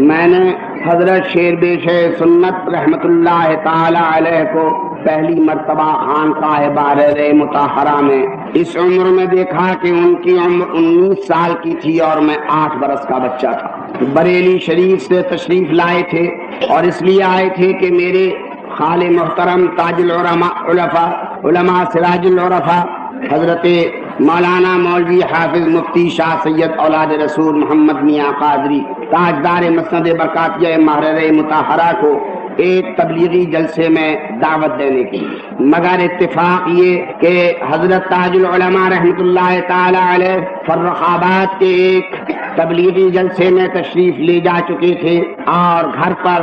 میں نے حضرت شیر بیش سنت رحمت اللہ تعالی علیہ کو پہلی مرتبہ خانقاہ بارر مطہرہ میں اس عمر میں دیکھا کہ ان کی عمر 19 سال کی تھی اور میں 8 برس کا بچہ تھا۔ بریلی شریف سے تشریف لائے تھے اور اس لیے آئے تھے کہ میرے خال محترم تاج علماء سراج العرفاء حضرت مولانا مولوی حافظ مفتی شاہ سید اولاد رسول محمد میاں قادری تاجدار مسند برکاتیہ محرر مطہرہ کو ایک تبلیغی جلسے میں دعوت دینے کی، مگر اتفاق یہ کہ حضرت تاج العلماء رحمت اللہ تعالی علیہ فرخ آباد کے ایک تبلیغی جلسے میں تشریف لے جا چکے تھے اور گھر پر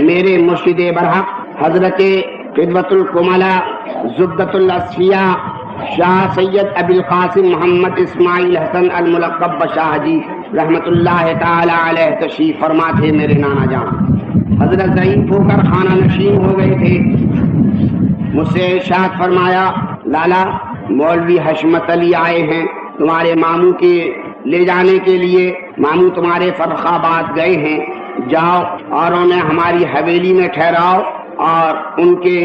میرے مرشد برحق حضرت قدوۃ الکملا زبدۃ الاصفیاء شاہ سید ابی القاسم محمد اسماعیل حسن الملقب بشاہ جی رحمت اللہ تعالی علیہ تشریف فرما تھے۔ میرے نانا جان حضرت ضعیف ہو کر خانہ نشین ہو گئے تھے۔ مجھ سے ارشاد فرمایا، لالا مولوی حشمت علی آئے ہیں تمہارے ماموں کے لے جانے کے لیے، ماموں تمہارے فرخ آباد گئے ہیں، جاؤ اور انہیں ہماری حویلی میں ٹھہراؤ اور ان کے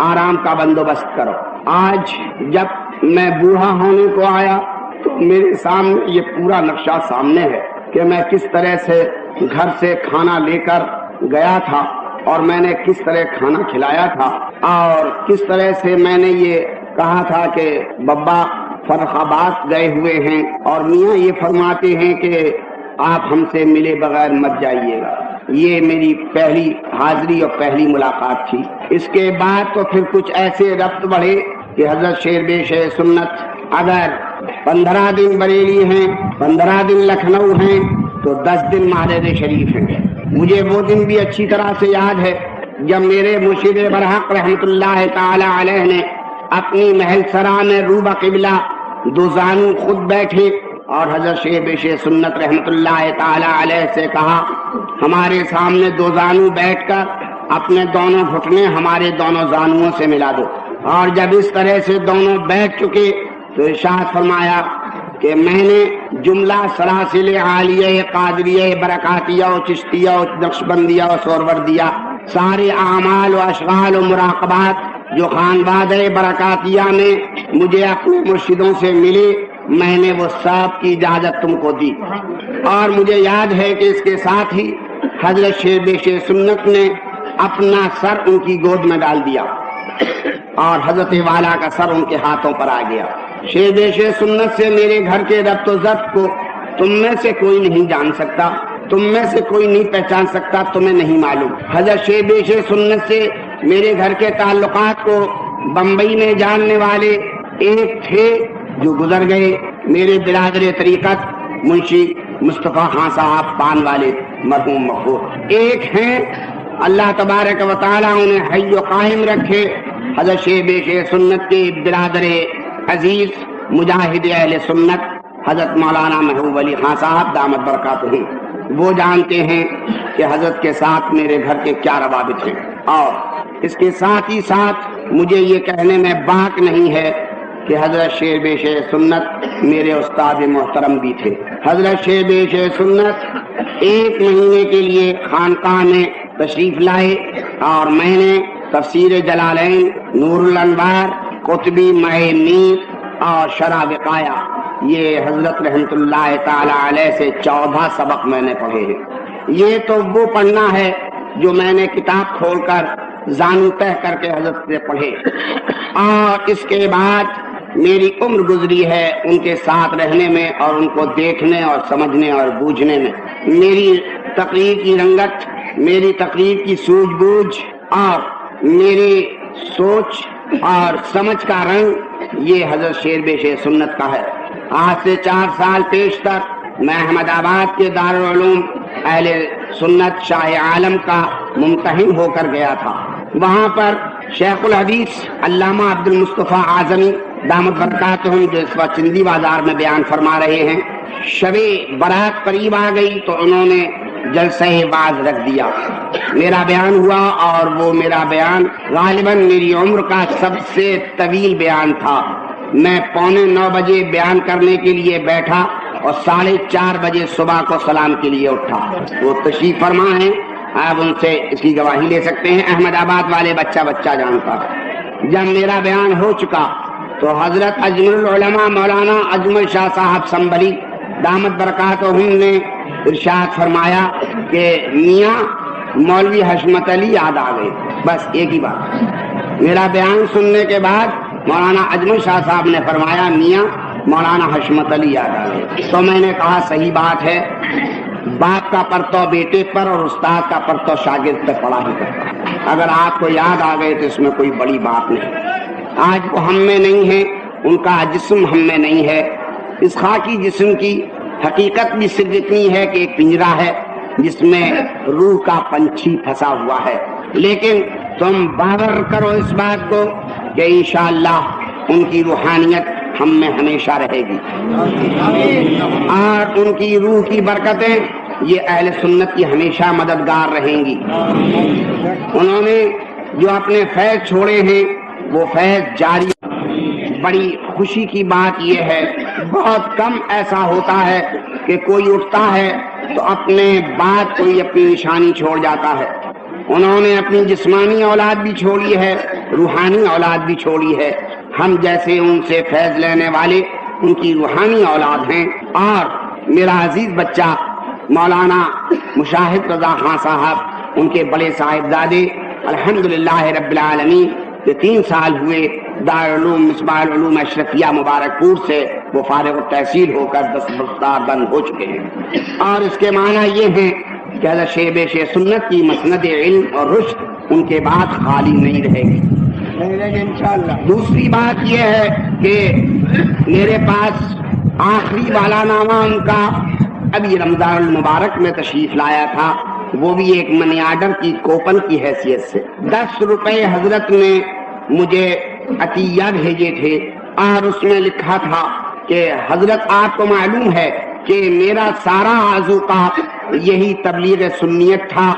آرام کا بندوبست کرو۔ آج جب میں بوڑھا ہونے کو آیا تو میرے سامنے یہ پورا نقشہ سامنے ہے کہ میں کس طرح سے گھر سے کھانا لے کر گیا تھا اور میں نے کس طرح کھانا کھلایا تھا اور کس طرح سے میں نے یہ کہا تھا کہ بابا فرخ آباد گئے ہوئے ہیں اور میاں یہ فرماتے ہیں کہ آپ ہم سے ملے بغیر مت جائیے گا۔ یہ میری پہلی حاضری اور پہلی ملاقات تھی۔ اس کے بعد تو پھر کچھ ایسے ربط بڑھے کہ حضرت شیر بیش سنت اگر 15 دن بریلی ہیں، 15 دن لکھنؤ ہیں تو 10 دن معرض شریف ہیں۔ مجھے وہ دن بھی اچھی طرح سے یاد ہے جب میرے مرشد برحق رحمت اللہ تعالی علیہ نے اپنی محل سرا میں روبہ قبلہ دو زانو خود بیٹھے اور حضرت شیر بیش سنت رحمت اللہ تعالی علیہ سے کہا، ہمارے سامنے دو زانو بیٹھ کر اپنے دونوں گھٹنے ہمارے دونوں زانوؤں سے ملا دو۔ اور جب اس طرح سے دونوں بیٹھ چکے تو ارشاد فرمایا کہ میں نے جملہ سلاسل عالیہ قادریہ برکاتیہ و چشتیہ و نقشبندیہ و سوروردیہ سارے اعمال و اشغال و مراقبات جو خانواد برکاتیہ میں مجھے اپنے مرشدوں سے ملے، میں نے وہ سب کی اجازت تم کو دی۔ اور مجھے یاد ہے کہ اس کے ساتھ ہی حضرت شیر بیش سنت نے اپنا سر ان کی گود میں ڈال دیا اور حضرت والا کا سر ان کے ہاتھوں پر آ گیا۔ شیر بیش سنت سے میرے گھر کے ربط و ضبط کو تم میں سے کوئی نہیں جان سکتا، تم میں سے کوئی نہیں پہچان سکتا، تمہیں نہیں معلوم۔ حضرت شیر بیش سنت سے میرے گھر کے تعلقات کو بمبئی میں جاننے والے ایک تھے جو گزر گئے، میرے برادر طریقت منشی مصطفیٰ خان صاحب پان والے مرحوم مغفور۔ ایک ہیں اللہ تبارک و تعالیٰ انہیں حی و قائم رکھے، حضرت شیر بیش سنت کے برادر عزیز مجاہد اہل سنت حضرت مولانا محبوب علی خان صاحب دامت برکاتہ، وہ جانتے ہیں کہ حضرت کے ساتھ میرے گھر کے کیا روابط ہیں۔ اور اس کے ساتھ ہی ساتھ مجھے یہ کہنے میں باک نہیں ہے کہ حضرت شیر بیش سنت میرے استاد محترم بھی تھے۔ حضرت شیر بیش سنت 1 مہینے کے لیے خانقاہ میں تشریف لائے اور میں نے تفسیر جلالین، نور الانوار، قطبی ماہ میر اور شرح وقایا، یہ حضرت رحمت اللہ تعالی علیہ سے 14 سبق میں نے پڑھے ہیں۔ یہ تو وہ پڑھنا ہے جو میں نے کتاب کھول کر زانو تہ کر کے حضرت سے پڑھے، اور اس کے بعد میری عمر گزری ہے ان کے ساتھ رہنے میں اور ان کو دیکھنے اور سمجھنے اور بوجھنے میں۔ میری تقریر کی رنگت، میری تقریر کی سوجھ بوجھ اور میری سوچ اور سمجھ کا رنگ یہ حضرت شیر بیش سنت کا ہے۔ آج سے 4 سال پیش تک میں احمد آباد کے دارالعلوم اہل سنت شاہ عالم کا ممتحن ہو کر گیا تھا۔ وہاں پر شیخ الحدیث علامہ عبد المصطفیٰ اعظمی دامت برکاتہم جو اس وقت چندی بازار میں بیان فرما رہے ہیں، شب برات قریب آ گئی تو انہوں نے جلسہ واعظ رکھ دیا، میرا بیان ہوا اور وہ میرا بیان غالباً میری عمر کا سب سے طویل بیان تھا۔ میں 8:45 بجے بیان کرنے کے لیے بیٹھا اور 4:30 بجے صبح کو سلام کے لیے اٹھا. وہ تشریف فرما ہے, آپ ان سے اس کی گواہی لے سکتے ہیں. احمد آباد والے بچہ جانتا. جب میرا بیان ہو چکا تو حضرت اجمل العلماء مولانا اجمل شاہ صاحب سنبھلی دامت برکاتہم نے ارشاد فرمایا کہ میاں مولوی حشمت علی یاد آ گئے. بس ایک ہی بات. میرا بیان سننے کے بعد مولانا اجمل شاہ صاحب نے فرمایا میاں مولانا حشمت علی یاد آ گئے. تو میں نے کہا صحیح بات ہے, باپ کا پرتو بیٹے پر اور استاد کا پرتو شاگرد پہ پڑا ہی کرتا. اگر آپ کو یاد آ گئے تو اس میں کوئی بڑی بات نہیں. آج وہ ہم میں نہیں ہے, ان کا جسم ہم میں نہیں ہے. اس خاکی جسم کی حقیقت بھی صرف اتنی ہے کہ ایک پنجرا ہے جس میں روح کا پنچھی پھنسا ہوا ہے. لیکن تم باور کرو اس بات کو کہ انشاءاللہ ان کی روحانیت ہم میں ہمیشہ رہے گی, اور ان کی روح کی برکتیں یہ اہل سنت کی ہمیشہ مددگار رہیں گی. انہوں نے جو اپنے فیض چھوڑے ہیں وہ فیض جاری. بڑی خوشی کی بات یہ ہے, بہت کم ایسا ہوتا ہے کہ کوئی اٹھتا ہے تو اپنے بعد کوئی اپنی نشانی چھوڑ جاتا ہے. انہوں نے اپنی جسمانی اولاد بھی چھوڑی ہے, روحانی اولاد بھی چھوڑی ہے. ہم جیسے ان سے فیض لینے والے ان کی روحانی اولاد ہیں. اور میرا عزیز بچہ مولانا مشاہد رضا خان صاحب ان کے بڑے صاحبزادے الحمدللہ رب العالمین کہ 3 سال ہوئے دارالعلوم مصباح العلوم اشرفیہ مبارک پور سے وہ فارغ التحصیل ہو کر دستبردار بند ہو چکے ہیں. اور اس کے معنی یہ ہے کہ حضرت شیب شیخ سنت کی مسند علم اور رشد ان کے بعد خالی نہیں رہے گی انشاءاللہ. دوسری بات یہ ہے کہ میرے پاس آخری والا نامہ ان کا ابھی رمضان المبارک میں تشریف لایا تھا, وہ بھی ایک منی آرڈر کی کوپن کی حیثیت سے. 10 روپے حضرت نے مجھے عطیہ بھیجے تھے اور اس میں لکھا تھا کہ حضرت آپ کو معلوم ہے کہ میرا سارا آذوقہ یہی تبلیغ سنیت تھا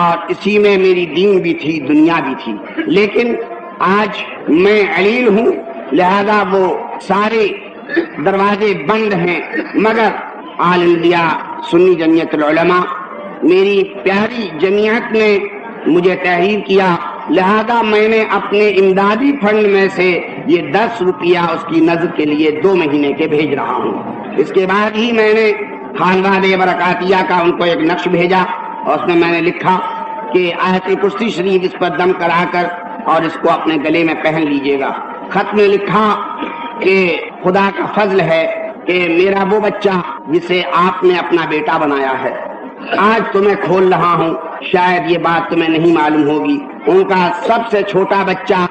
اور اسی میں میری دین بھی تھی دنیا بھی تھی. لیکن آج میں علیل ہوں, لہذا وہ سارے دروازے بند ہیں. مگر آل انڈیا سنی جمعیت العلماء میری پیاری جمعیت نے مجھے تحریر کیا, لہذا میں نے اپنے امدادی فنڈ میں سے یہ 10 روپیہ اس کی نظر کے لیے 2 مہینے کے بھیج رہا ہوں. اس کے بعد ہی میں نے خاندان برکاتیہ کا ان کو ایک نقش بھیجا اور اس میں نے لکھا کہ آیت کرسی شریف اس پر دم کرا کر اور اس کو اپنے گلے میں پہن لیجئے گا. خط میں لکھا کہ خدا کا فضل ہے کہ میرا وہ بچہ جسے آپ نے اپنا بیٹا بنایا ہے آج تمہیں کھول رہا ہوں. شاید یہ بات تمہیں نہیں معلوم ہوگی, ان کا سب سے چھوٹا بچہ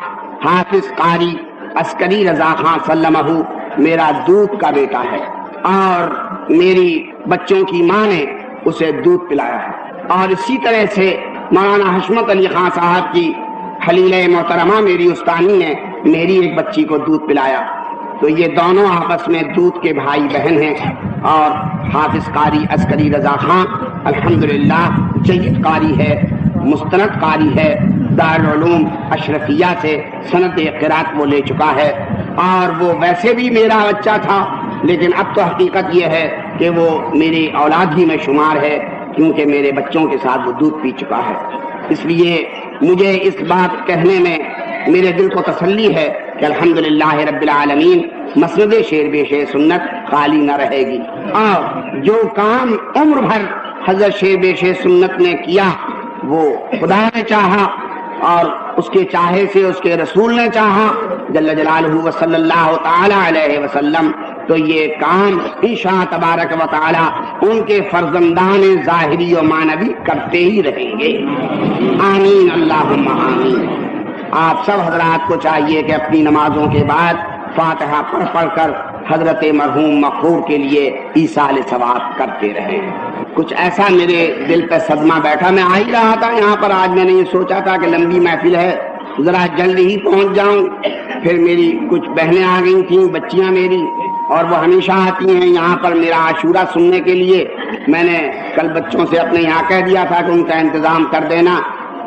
حافظ قاری عسکری رضا خان سلمہ میرا دودھ کا بیٹا ہے اور میری بچوں کی ماں نے اسے دودھ پلایا ہے. اور اسی طرح سے مولانا حشمت علی خان صاحب کی خلیلہ محترمہ میری استانی نے میری ایک بچی کو دودھ پلایا. تو یہ دونوں آپس میں دودھ کے بھائی بہن ہیں. اور حافظ قاری عسکری رضا خان الحمدللہ جید قاری ہے, مستند قاری ہے, دارالعلوم اشرفیہ سے سند قرات وہ لے چکا ہے. اور وہ ویسے بھی میرا بچہ تھا, لیکن اب تو حقیقت یہ ہے کہ وہ میری اولاد ہی میں شمار ہے, کیونکہ میرے بچوں کے ساتھ وہ دودھ پی چکا ہے. اس لیے مجھے اس بات کہنے میں میرے دل کو تسلی ہے کہ الحمدللہ رب العالمین مسند شیب شیخ سنت خالی نہ رہے گی. اور جو کام عمر بھر حضرت شیب شیخ سنت نے کیا وہ خدا نے چاہا اور اس کے چاہے سے اس کے رسول نے چاہا جل جلالہ و صلی اللہ تعالی علیہ وسلم, تو یہ کام انشاء تبارک و تعالی ان کے فرزندان ظاہری و معنوی کرتے ہی رہیں گے. آمین اللہم آمین. آپ سب حضرات کو چاہیے کہ اپنی نمازوں کے بعد فاتحہ پڑھ کر حضرت مرحوم مغفور کے لیے ایصال ثواب کرتے رہیں. کچھ ایسا میرے دل پہ صدمہ بیٹھا, میں آ ہی رہا تھا یہاں پر آج, میں نے یہ سوچا تھا کہ لمبی محفل ہے ذرا جلد ہی پہنچ جاؤں. پھر میری کچھ بہنیں آ گئی تھیں, بچیاں میری, اور وہ ہمیشہ آتی ہیں یہاں پر میرا عاشورہ سننے کے لیے. میں نے کل بچوں سے اپنے یہاں کہہ دیا تھا کہ ان کا انتظام کر دینا.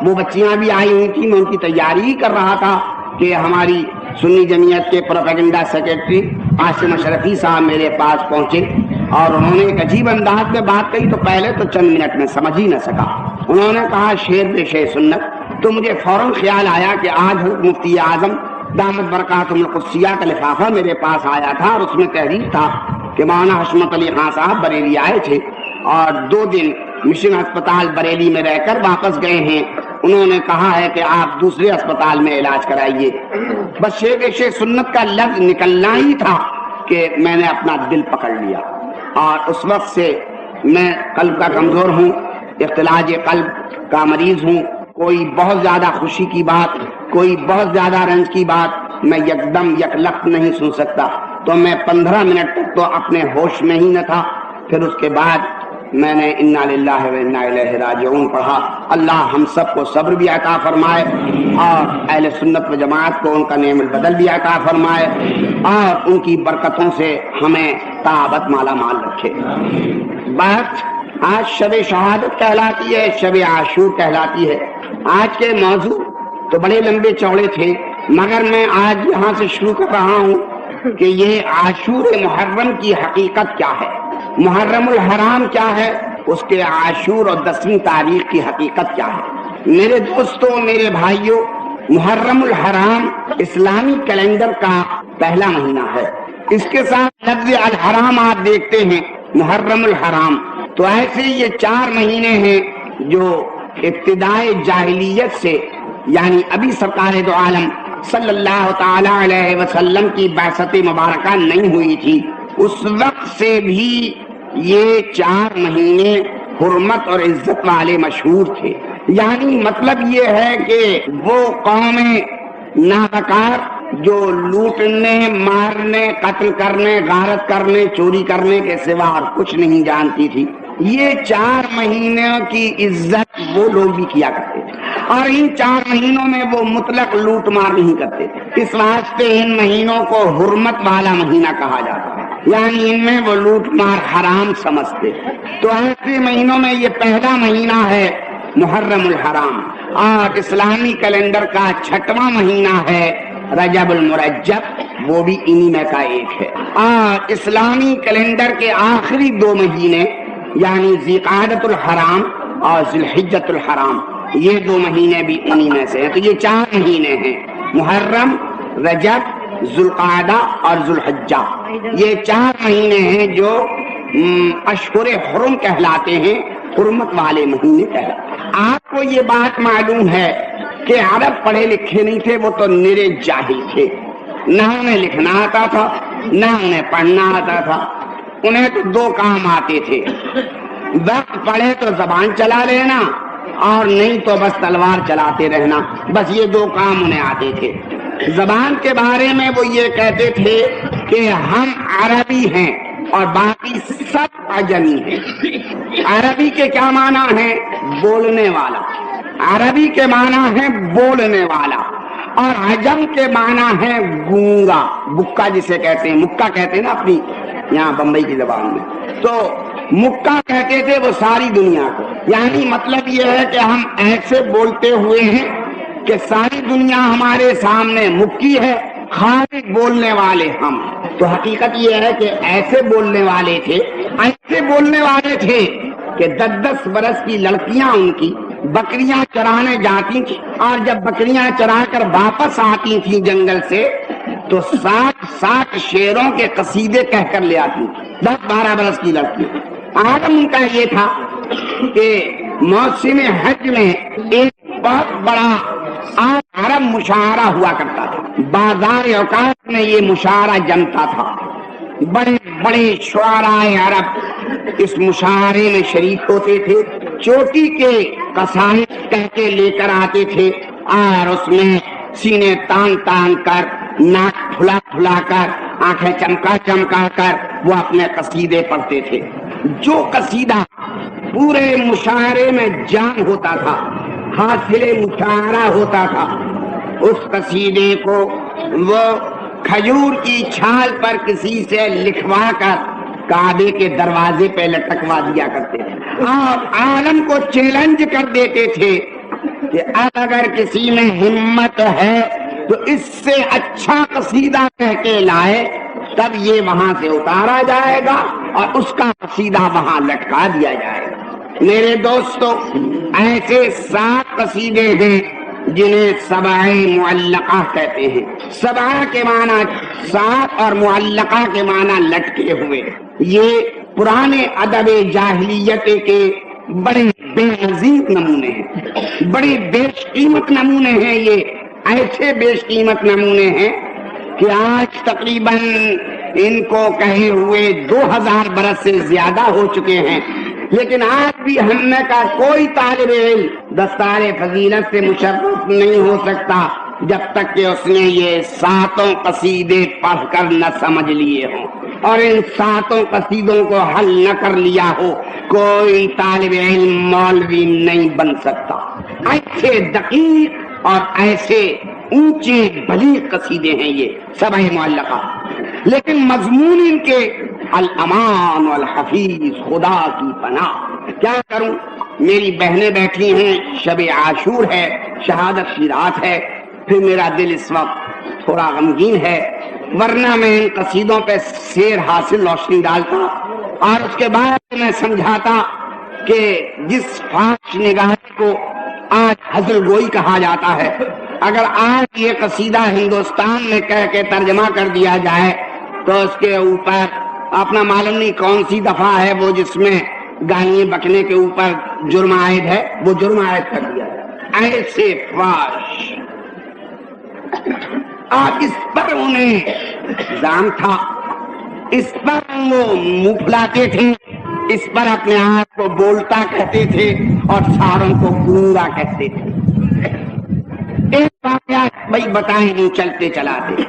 وہ بچیاں بھی آئی ہوئی تھیں, میں ان کی تیاری ہی کر رہا تھا کہ ہماری سنی جمعیت کے پروپیگنڈا سیکرٹری عاصم اشرفی صاحب میرے پاس پہنچے اور انہوں نے ایک عجیب انداز میں بات کہی تو پہلے تو چند منٹ میں سمجھ ہی نہ سکا. انہوں نے کہا شعر بے شعر سنت. تو مجھے فوراً خیال آیا کہ آج حضرت مفتی اعظم دامت برکاتہم القدسیہ کا لفافہ میرے پاس آیا تھا اور اس میں تحریر تھا کہ مولانا حشمت علی خان صاحب بریلی آئے تھے اور 2 دن مشن ہسپتال بریلی میں رہ کر واپس گئے ہیں. انہوں نے کہا ہے کہ آپ دوسرے اسپتال میں علاج کرائیے. بس شعر بے شعر سنت کا لفظ نکلنا ہی تھا کہ میں نے اپنا دل پکڑ لیا اور اس وقت سے میں قلب کا کمزور ہوں, اختلاج قلب کا مریض ہوں. کوئی بہت زیادہ خوشی کی بات, کوئی بہت زیادہ رنج کی بات میں یکدم یکلخت نہیں سن سکتا. تو میں 15 منٹ تک تو اپنے ہوش میں ہی نہ تھا. پھر اس کے بعد میں نے انا للہ و انا الیہ راجعون پڑھا. اللہ ہم سب کو صبر بھی عطا فرمائے اور اہل سنت و جماعت کو ان کا نعم البدل بھی عطا فرمائے اور ان کی برکتوں سے ہمیں تابت مالا مال رکھے. بات آج شب شہادت کہلاتی ہے, شب عاشور کہلاتی ہے. آج کے موضوع تو بڑے لمبے چوڑے تھے مگر میں آج یہاں سے شروع کر رہا ہوں کہ یہ عاشور محرم کی حقیقت کیا ہے, محرم الحرام کیا ہے, اس کے عاشور اور 10ویں تاریخ کی حقیقت کیا ہے. میرے دوستوں, میرے بھائیوں, محرم الحرام اسلامی کیلنڈر کا پہلا مہینہ ہے. اس کے ساتھ لفظ الحرام آپ دیکھتے ہیں, محرم الحرام. تو ایسے یہ 4 مہینے ہیں جو ابتدائے جاہلیت سے یعنی ابھی سرکار دو عالم صلی اللہ تعالی علیہ وسلم کی بعثت مبارکہ نہیں ہوئی تھی, اس وقت سے بھی یہ 4 مہینے حرمت اور عزت والے مشہور تھے. یعنی مطلب یہ ہے کہ وہ قومیں نابکار جو لوٹنے, مارنے, قتل کرنے, غارت کرنے, چوری کرنے کے سوا اور کچھ نہیں جانتی تھی, یہ 4 مہینوں کی عزت وہ لوگ بھی کیا کرتے تھے. اور ان 4 مہینوں میں وہ مطلق لوٹ مار نہیں کرتے. اس واسطے ان مہینوں کو حرمت والا مہینہ کہا جاتا ہے, یعنی ان میں وہ لوٹ مار حرام سمجھتے. تو ایسے مہینوں میں یہ پہلا مہینہ ہے محرم الحرام, اور اسلامی کیلنڈر کا 6واں مہینہ ہے رجب المرجب, وہ بھی انہی میں کا ایک ہے. اور اسلامی کیلنڈر کے آخری 2 مہینے یعنی ذیقعدۃ الحرام اور ذوالحجۃ الحرام, یہ 2 مہینے بھی انہی میں سے ہیں. تو یہ 4 مہینے ہیں, محرم, رجب, ذوالقعدہ اور ذوالحجہ. یہ 4 مہینے ہیں جو اشہر حرم کہلاتے ہیں, حرمت والے مہینے کہلاتے ہیں. آپ کو یہ بات معلوم ہے کہ عرب پڑھے لکھے نہیں تھے, وہ تو نرے جاہل تھے. نہ انہیں لکھنا آتا تھا, نہ انہیں پڑھنا آتا تھا. انہیں تو 2 کام آتے تھے, وقت پڑھے تو زبان چلا لینا اور نہیں تو بس تلوار چلاتے رہنا. بس یہ 2 کام انہیں آتے تھے. زبان کے بارے میں وہ یہ کہتے تھے کہ ہم عربی ہیں اور باقی سب عجمی ہیں. عربی کے کیا معنی ہے؟ بولنے والا. عربی کے معنی ہے بولنے والا, اور عجم کے معنی ہے گونگا, بکا جسے کہتے ہیں. مکہ کہتے ہیں نا اپنی یہاں بمبئی کی زبان میں, تو مکہ کہتے تھے وہ ساری دنیا کو. یعنی مطلب یہ ہے کہ ہم ایسے بولتے ہوئے ہیں کہ ساری دنیا ہمارے سامنے مکی ہے, خالق بولنے والے ہم. تو حقیقت یہ ہے کہ ایسے بولنے والے تھے, ایسے بولنے والے تھے کہ 10-10 برس کی لڑکیاں ان کی بکریاں چرانے جاتی تھیں, اور جب بکریاں چرا کر واپس آتی تھیں جنگل سے تو 60 شعروں کے قصیدے کہہ کر لے آتی تھیں. 10-12 برس کی لڑکی. عالم ان کا یہ تھا کہ موسم حج میں ایک بہت بڑا عرب مشاعرہ ہوا کرتا تھا. بازار اوقات میں یہ مشاعرہ جمتا تھا. بڑے بڑے شعراء عرب اس مشاعرے میں شریک ہوتے تھے. چوٹی کے قصائد کہہ کے لے کر آتے تھے اور اس میں سینے تان تان کر, ناک پھلا پھلا کر, آنکھیں چمکا چمکا کر وہ اپنے قصیدے پڑھتے تھے. جو قصیدہ پورے مشاعرے میں جان ہوتا تھا, حاصل مشاعرہ ہوتا تھا, اس قصیدے کو وہ کھجور کی چھال پر کسی سے لکھوا کر کعبے کے دروازے پہ لٹکوا دیا کرتے تھے, اور عالم کو چیلنج کر دیتے تھے کہ اب اگر کسی میں ہمت ہے تو اس سے اچھا قصیدہ کہہ کے لائے تب یہ وہاں سے اتارا جائے گا اور اس کا قصیدہ وہاں لٹکا دیا جائے گا۔ میرے دوستو، ایسے 7 قصیدے ہیں جنہیں سبع معلقہ کہتے ہیں۔ سبع کے معنی 7 اور معلقہ کے معنی لٹکے ہوئے۔ یہ پرانے ادب جاہلیت کے بڑے بے نظیر نمونے ہیں، بڑے بیش قیمت نمونے ہیں۔ یہ ایسے بیش قیمت نمونے ہیں کہ آج تقریباً ان کو کہے ہوئے 2000 برس سے زیادہ ہو چکے ہیں، لیکن آج بھی ہم میں کا کوئی طالب علم دستار فضیلت سے مشرف نہیں ہو سکتا جب تک کہ اس نے یہ 7 قصیدے پڑھ کر نہ سمجھ لیے ہوں اور ان 7 قصیدوں کو حل نہ کر لیا ہو۔ کوئی طالب علم مولوی نہیں بن سکتا۔ ایسے دقیق اور ایسے اونچے بلیغ قصیدے ہیں یہ سبع معلقہ، لیکن مضمون ان کے الامان والحفیظ، خدا کی پناہ۔ کیا کروں، میری بہنیں بیٹھی ہیں، شب عاشور ہے، شہادت کی رات ہے، پھر میرا دل اس وقت تھوڑا غمگین ہے، ورنہ میں ان قصیدوں پہ سیر حاصل روشنی ڈالتا اور اس کے بعد میں سمجھاتا کہ جس فاحش نگاہ کو آج ہزل گوئی کہا جاتا ہے، اگر آج یہ قصیدہ ہندوستان میں کہہ کے ترجمہ کر دیا جائے تو اس کے اوپر اپنا معلوم نہیں کون سی دفعہ ہے وہ جس میں گانے بکنے کے اوپر جرم عائد ہے، وہ جرم عائد کر دیا جائے۔ ایسے فاحش، اور اس پر انہیں زام تھا، اس پر وہ منہ پھلاتے تھے، اس پر اپنے آپ کو بولتا کہتے تھے اور ساروں کو گونگا کہتے تھے۔ ایک واقعہ بھائی بتائیں نہیں چلتے چلاتے،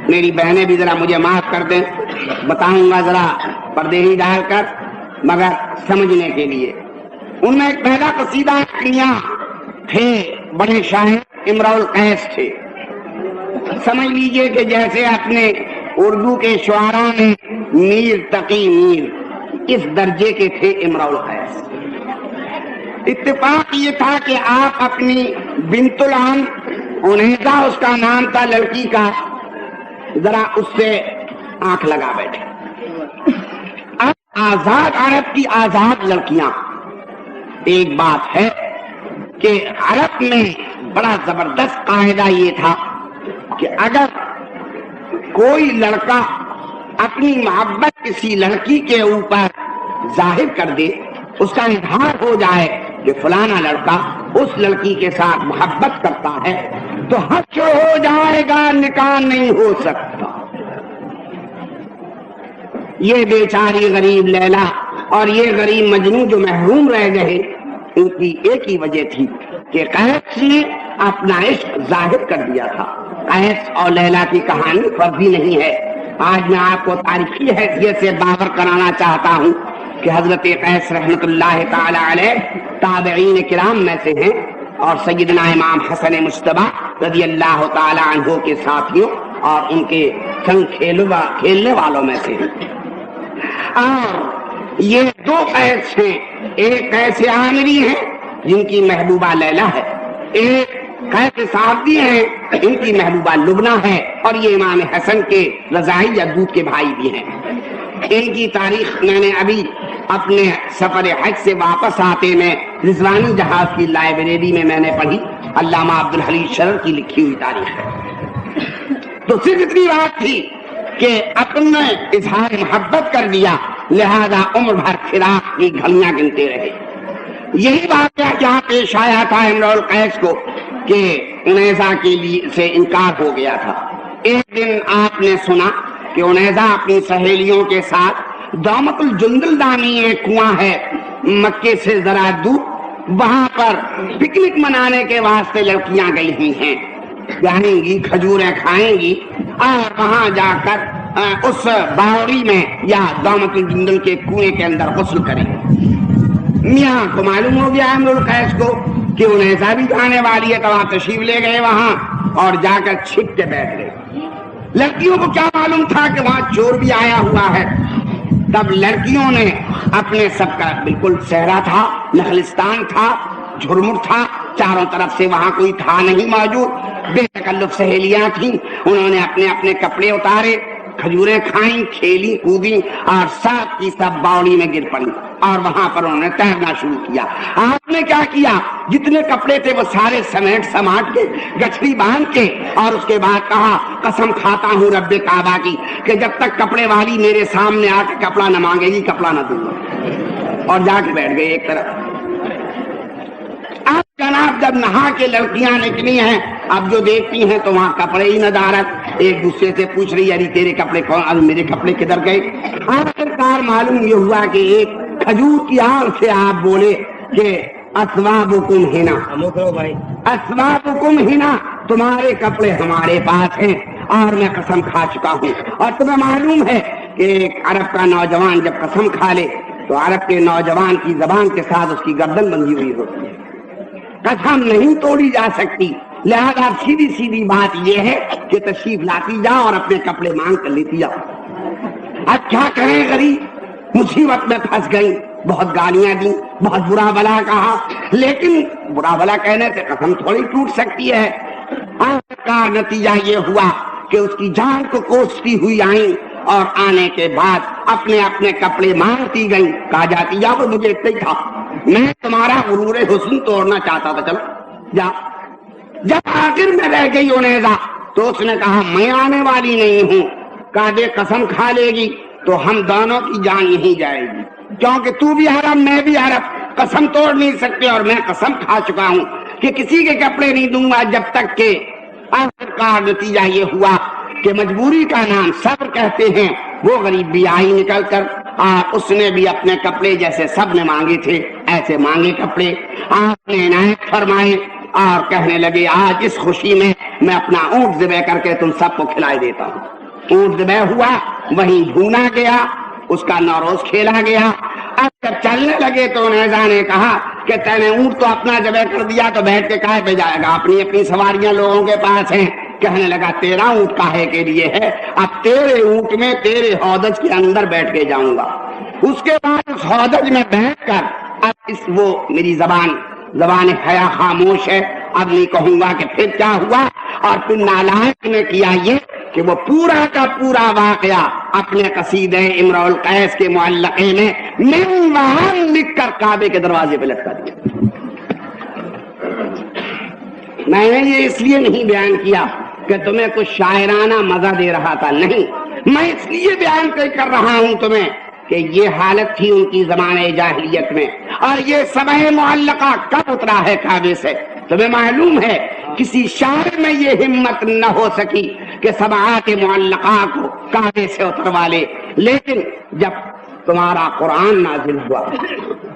میری بہنیں بھی ذرا مجھے معاف کر دیں، بتاؤں گا ذرا پردے ہی ڈال کر مگر سمجھنے کے لیے۔ ان میں ایک پہلا قصیدہ تھے، بڑے شاعر امرؤ القیس تھے، سمجھ لیجئے کہ جیسے اپنے اردو کے شعراء میں میر تقی میر، اس درجے کے تھے امرؤ القیس۔ اتفاق یہ تھا کہ آپ اپنی بنت العم، انیسہ اس کا نام تھا لڑکی کا، ذرا اس سے آنکھ لگا بیٹھے۔ اب آزاد عرب کی آزاد لڑکیاں، ایک بات ہے کہ عرب میں بڑا زبردست قاعدہ یہ تھا کہ اگر کوئی لڑکا اپنی محبت کسی لڑکی کے اوپر ظاہر کر دے، اس کا اظہار ہو جائے کہ فلانا لڑکا اس لڑکی کے ساتھ محبت کرتا ہے تو حق ہو جائے گا، نکاح نہیں ہو سکتا۔ یہ بیچاری غریب لیلا اور یہ غریب مجنون جو محروم رہ گئے، ان کی ایک ہی وجہ تھی کہ قیس نے اپنا عشق ظاہر کر دیا تھا۔ قیس اور لیلا کی کہانی فرضی نہیں ہے۔ آج میں آپ کو تاریخی حیثیت سے باور کرانا چاہتا ہوں کہ حضرت قیس رحمت اللہ تعالی علیہ تابعین کرام میں سے ہیں اور سیدنا امام حسن مجتبی رضی اللہ تعالی عنہ کے ساتھیوں اور ان کے سنگ کھیلنے والوں میں سے ہیں۔ اور یہ 2 قیس ہیں، ایک قیس عامری ہیں جن کی محبوبہ لیلا ہے، ایک قیس صافی ہیں ان کی محبوبہ لبنہ ہے، اور یہ امام حسن کے رضاعی یا دودھ کے بھائی بھی ہیں۔ ان کی تاریخ میں نے ابھی اپنے سفر حج سے واپس آتے میں رضوانی جہاز کی لائبریری میں نے پڑھی، علامہ عبدالحلیم شرر کی لکھی ہوئی تاریخ ہے۔ تو صرف اتنی بات تھی کہ اپنے اظہار محبت کر دیا، لہذا عمر بھر فراق کی گھڑیاں گنتے رہے۔ یہی واقعہ جہاں پیش آیا تھا امرؤ القیس کو کہ انیسہ کے لیے سے انکار ہو گیا تھا۔ ایک دن آپ نے سنا کہ انیسہ اپنی سہیلیوں کے ساتھ دومت الجندل دانی ایک کنواں ہے مکے سے ذرا دور، وہاں پر پکنک منانے کے واسطے لڑکیاں گئی ہوئی ہیں، جائیں گی، کھجوریں کھائیں گی اور وہاں جا کر اس باوڑی میں یا دومت الجندل کے کنویں کے اندر غسل کریں گی۔ میاں کو معلوم ہو گیا امرؤ القیس کو کہ انیسہ بھی جانے والی ہے، تو وہاں تشریف لے گئے وہاں اور جا کر چھپ کے بیٹھ گئے۔ لڑکیوں کو کیا معلوم تھا کہ وہاں چور بھی آیا ہوا ہے۔ تب لڑکیوں نے اپنے سب کا بالکل صحرا تھا، نخلستان تھا، جھرمٹ تھا، چاروں طرف سے وہاں کوئی تھا نہیں موجود، بے تکلف سہیلیاں تھیں، انہوں نے اپنے اپنے کپڑے اتارے، کھجوریں کھائیں، کھیلی کودی اور سب کی سب باوڑی میں گر پڑی اور وہاں پر انہوں نے تیرنا شروع کیا۔ آپ نے کیا کیا؟ جتنے کپڑے تھے وہ سارے سمیٹ سماٹ کے گٹھڑی باندھ کے اور اس کے بعد کہا قسم کھاتا ہوں رب کعبہ کی کہ جب تک کپڑے والی میرے سامنے آ کے کپڑا نہ مانگے گی کپڑا نہ دوں گا، اور جا کے بیٹھ گئے ایک طرف۔ اب جناب جب نہا کے لڑکیاں نکلی ہیں، اب جو دیکھتی ہیں تو وہاں کپڑے ہی ندارت، ایک دوسرے سے پوچھ رہی ہے تیرے کپڑے کون، اب میرے کپڑے کدھر گئے؟ آخرکار معلوم یہ ہوا کہ ایک کھجور کی آڑ سے آپ بولے کہ اسوابکم ہنا، اسوابکم ہنا، تمہارے کپڑے ہمارے پاس ہیں اور میں قسم کھا چکا ہوں۔ اور تمہیں معلوم ہے کہ ایک عرب کا نوجوان جب قسم کھا لے تو عرب کے نوجوان کی زبان کے ساتھ اس کی گردن بندھی ہوئی ہوتی ہے، قسم نہیں توڑی جا سکتی، لہذا سیدھی سیدھی بات یہ ہے کہ تشریف لاتی جاؤ اور اپنے کپڑے مانگ کر لیتی جاؤ۔ اب کیا کریں غریب، مصیبت میں پھنس گئی، بہت گالیاں دی، بہت برا بلا کہا، لیکن برا بلا کہنے سے قسم تھوڑی ٹوٹ سکتی ہے۔ آخرکار نتیجہ یہ ہوا کہ اس کی جان کو کوستی ہوئی آئیں اور آنے کے بعد اپنے اپنے کپڑے مانگتی گئیں۔ کہا جاتی جاؤ مجھے اتنا ہی تھا، میں تمہارا غرور حسن توڑنا چاہتا تھا، چلو جا۔ جب آخر میں رہ گئی انیزہ تو اس نے کہا میں آنے والی نہیں ہوں، کہا دے قسم کھا لے گی تو ہم دونوں کی جان یہیں جائے گی، کیونکہ تو بھی عرب میں بھی عرب، قسم توڑ نہیں سکتے، اور میں قسم کھا چکا ہوں کہ کسی کے کپڑے نہیں دوں گا جب تک کہ۔ آخرکار نتیجہ یہ ہوا کہ مجبوری کا نام صبر کہتے ہیں، وہ غریب بھی آئی نکل کر، اس نے بھی اپنے کپڑے جیسے سب نے مانگے تھے ایسے مانگے کپڑے، آپ نے عنایت فرمائے اور کہنے لگے آج اس خوشی میں میں اپنا اونٹ ذبح کر کے تم سب کو کھلائے دیتا ہوں۔ اونٹ ذبح ہوا، وہیں بھونا گیا، اس کا نوروز کھیلا گیا۔ اب جب چلنے لگے تو نیزا نے کہا کہ تے نے اونٹ تو اپنا ذبح کر دیا تو بیٹھ کے کہے پہ جائے گا، اپنی اپنی سواریاں لوگوں کے پاس ہیں۔ کہنے لگا تیرا اونٹ کاہے کے لیے ہے، اب تیرے اونٹ میں تیرے ہودج کے اندر بیٹھ کے جاؤں گا۔ اس کے بعد اس ہودج میں بیٹھ کر اب وہ میری زبان حیا خاموش ہے، اب نہیں کہوں گا کہ پھر کیا ہوا۔ اور پھر نالائق نے کیا یہ کہ وہ پورا کا پورا واقعہ اپنے قصیدہ امرؤ القیس کے معلقے میں من وہاں لکھ کر کعبے کے دروازے پہ لٹکا دیا۔ میں نے یہ اس لیے نہیں بیان کیا کہ تمہیں کچھ شاعرانہ مزہ دے رہا تھا، نہیں، میں اس لیے بیان کر رہا ہوں تمہیں کہ یہ حالت تھی ان کی زمانے جاہلیت میں، اور یہ سبع معلقہ کب اترا ہے کعبے سے تمہیں معلوم ہے؟ کسی شاعر میں یہ ہمت نہ ہو سکی کہ سبعات معلقہ کو کعبے سے اتروا لے، لیکن جب تمہارا قرآن نازل ہوا،